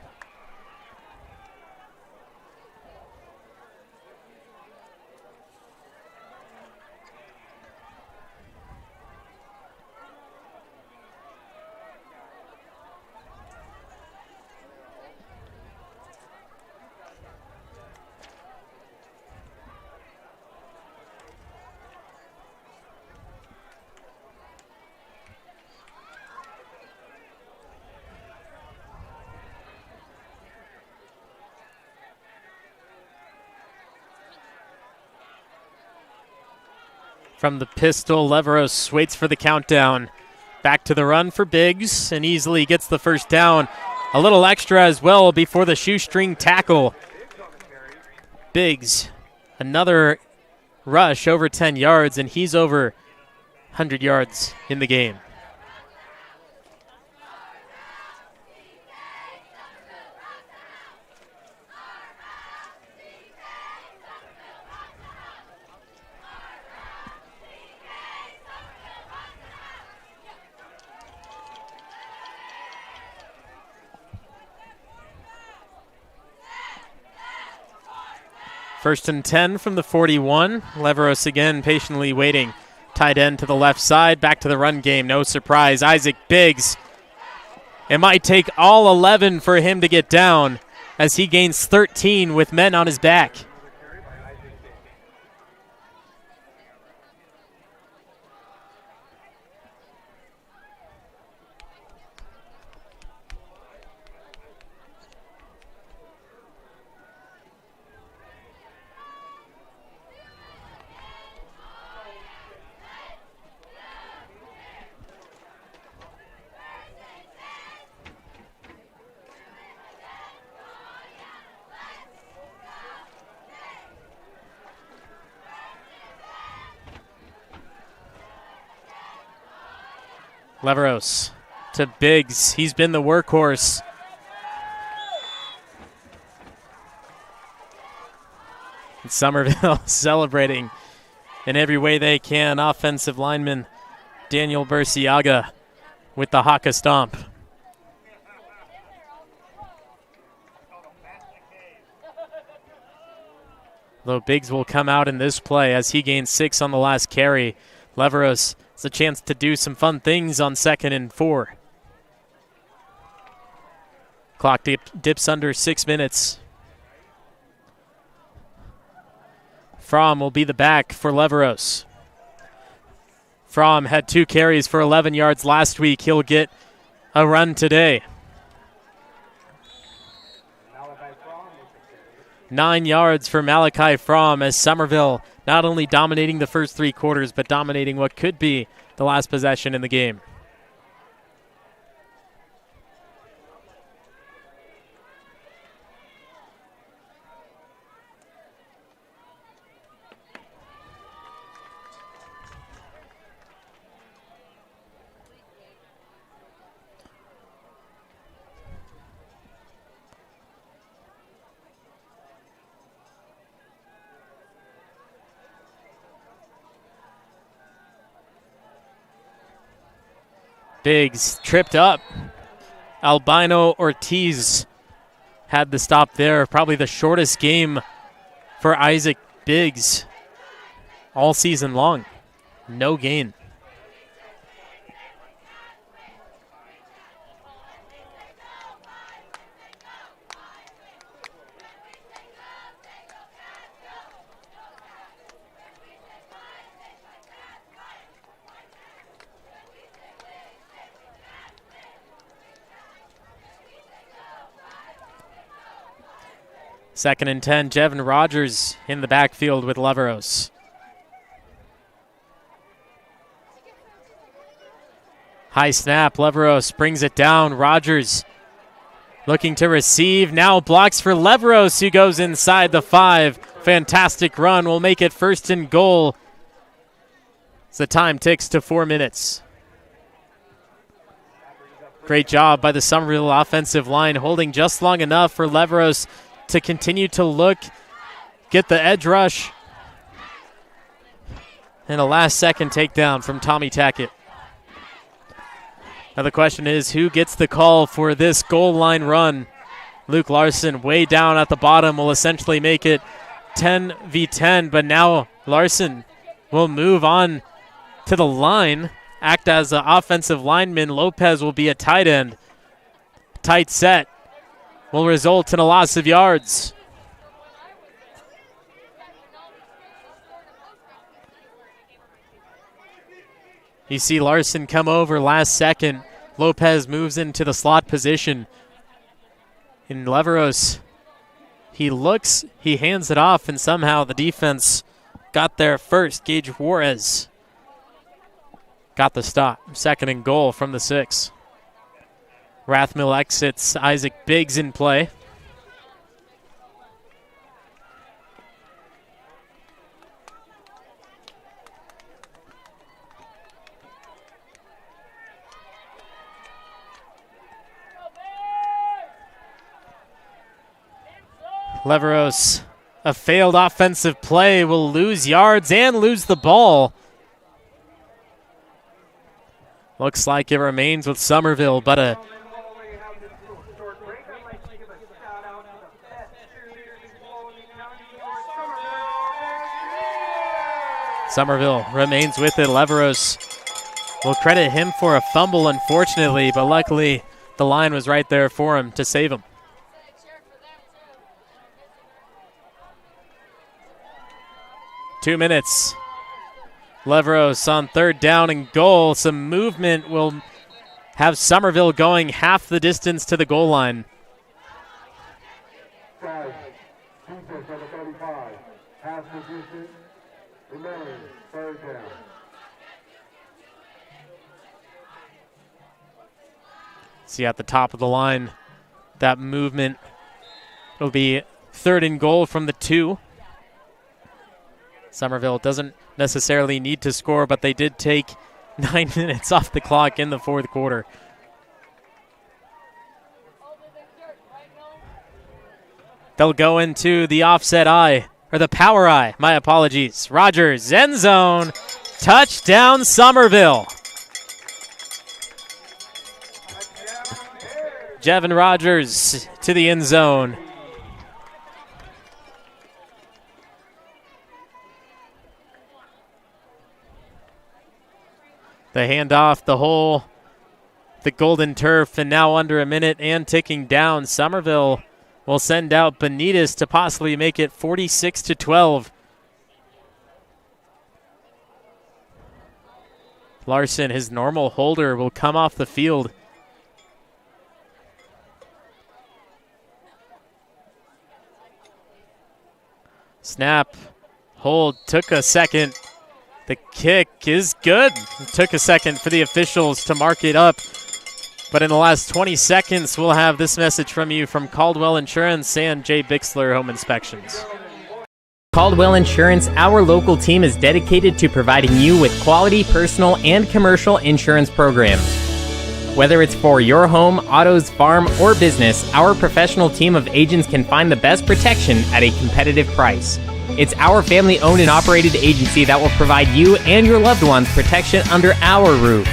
From the pistol, Leveros waits for the countdown. Back to the run for Biggs and easily gets the first down. A little extra as well before the shoestring tackle. Biggs, another rush over 10 yards, and he's over 100 yards in the game. First and 10 from the 41. Leveros again patiently waiting. Tight end to the left side. Back to the run game. No surprise. Isaac Biggs. It might take all 11 for him to get down as he gains 13 with men on his back. Leveros to Biggs. He's been the workhorse. And Summerville celebrating in every way they can. Offensive lineman Daniel Burciaga with the Haka stomp. Though Biggs will come out in this play as he gains 6 on the last carry. Leveros has a chance to do some fun things on 2nd and 4. Clock dips under 6 minutes. Fromm will be the back for Leveros. Fromm had 2 carries for 11 yards last week. He'll get a run today. 9 yards for Malachi Fromm as Summerville not only dominating the first 3 quarters, but dominating what could be the last possession in the game. Biggs tripped up. Albino Ortiz had the stop there. Probably the shortest game for Isaac Biggs all season long. No gain. Second and 10, Jevin Rogers in the backfield with Leveros. High snap, Leveros brings it down. Rogers looking to receive, now blocks for Leveros, who goes inside the 5. Fantastic run, will make it 1st and goal. As the time ticks to 4 minutes. Great job by the Summerville offensive line, holding just long enough for Leveros to continue to look, get the edge rush, and a last-second takedown from Tommy Tackett. Now the question is, who gets the call for this goal line run? Luke Larson way down at the bottom will essentially make it 10v10, but now Larson will move on to the line, act as an offensive lineman. Lopez will be a tight end. Tight set will result in a loss of yards. You see Larson come over last second. Lopez moves into the slot position. In Leveros, he looks, he hands it off, and somehow the defense got there first. Gage Juarez got the stop. 2nd and goal from the 6. Rathmill exits, Isaac Biggs in play. Leveros, a failed offensive play, will lose yards and lose the ball. Looks like it remains with Summerville, but a Summerville remains with it. Leveros will credit him for a fumble, unfortunately, but luckily the line was right there for him to save him. Two minutes. Leveros on 3rd down and goal. Some movement will have Summerville going half the distance to the goal line. Defense number 35. Pass position. Remain 3rd down. See at the top of the line, that movement. It'll be 3rd and goal from the 2. Summerville doesn't necessarily need to score, but they did take 9 minutes off the clock in the fourth quarter. They'll go into the offset eye, or the power eye, my apologies. Rogers, end zone, touchdown Summerville. Jevin Rogers to the end zone. The handoff, the hole, the golden turf, and now under a minute and ticking down. Summerville will send out Benitez to possibly make it 46-12. Larson, his normal holder, will come off the field. Snap, hold, took a second. The kick is good. It took a second for the officials to mark it up. But in the last 20 seconds, we'll have this message from you from Caldwell Insurance and Jay Bixler Home Inspections. Caldwell Insurance, our local team, is dedicated to providing you with quality personal and commercial insurance programs. Whether it's for your home, autos, farm, or business, our professional team of agents can find the best protection at a competitive price. It's our family-owned and operated agency that will provide you and your loved ones protection under our roof.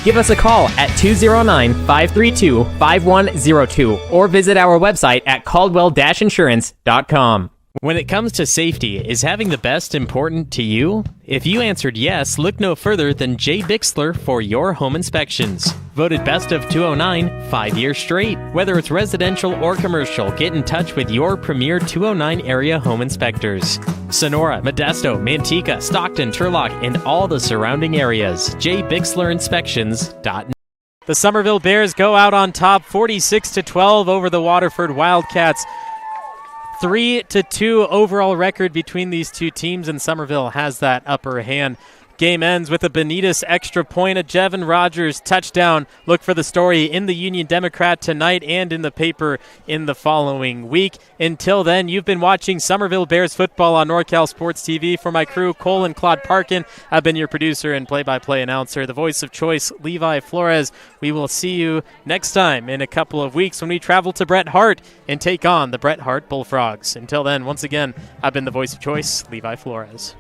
Give us a call at 209-532-5102 or visit our website at caldwell-insurance.com. When it comes to safety, is having the best important to you? If you answered yes, look no further than Jay Bixler for your home inspections. Voted Best of 209 5 years straight. Whether it's residential or commercial, get in touch with your premier 209 area home inspectors. Sonora, Modesto, Manteca, Stockton, Turlock, and all the surrounding areas. JBixlerInspections.net. The Summerville Bears go out on top 46-12 over the Waterford Wildcats. 3-2 overall record between these two teams, and Summerville has that upper hand. Game ends with a Benitez extra point, a Jevin Rogers touchdown. Look for the story in the Union Democrat tonight and in the paper in the following week. Until then, you've been watching Summerville Bears football on NorCal Sports TV. For my crew, Cole and Claude Parkin, I've been your producer and play-by-play announcer, the voice of choice, Levi Flores. We will see you next time in a couple of weeks when we travel to Bret Hart and take on the Bret Hart Bullfrogs. Until then, once again, I've been the voice of choice, Levi Flores.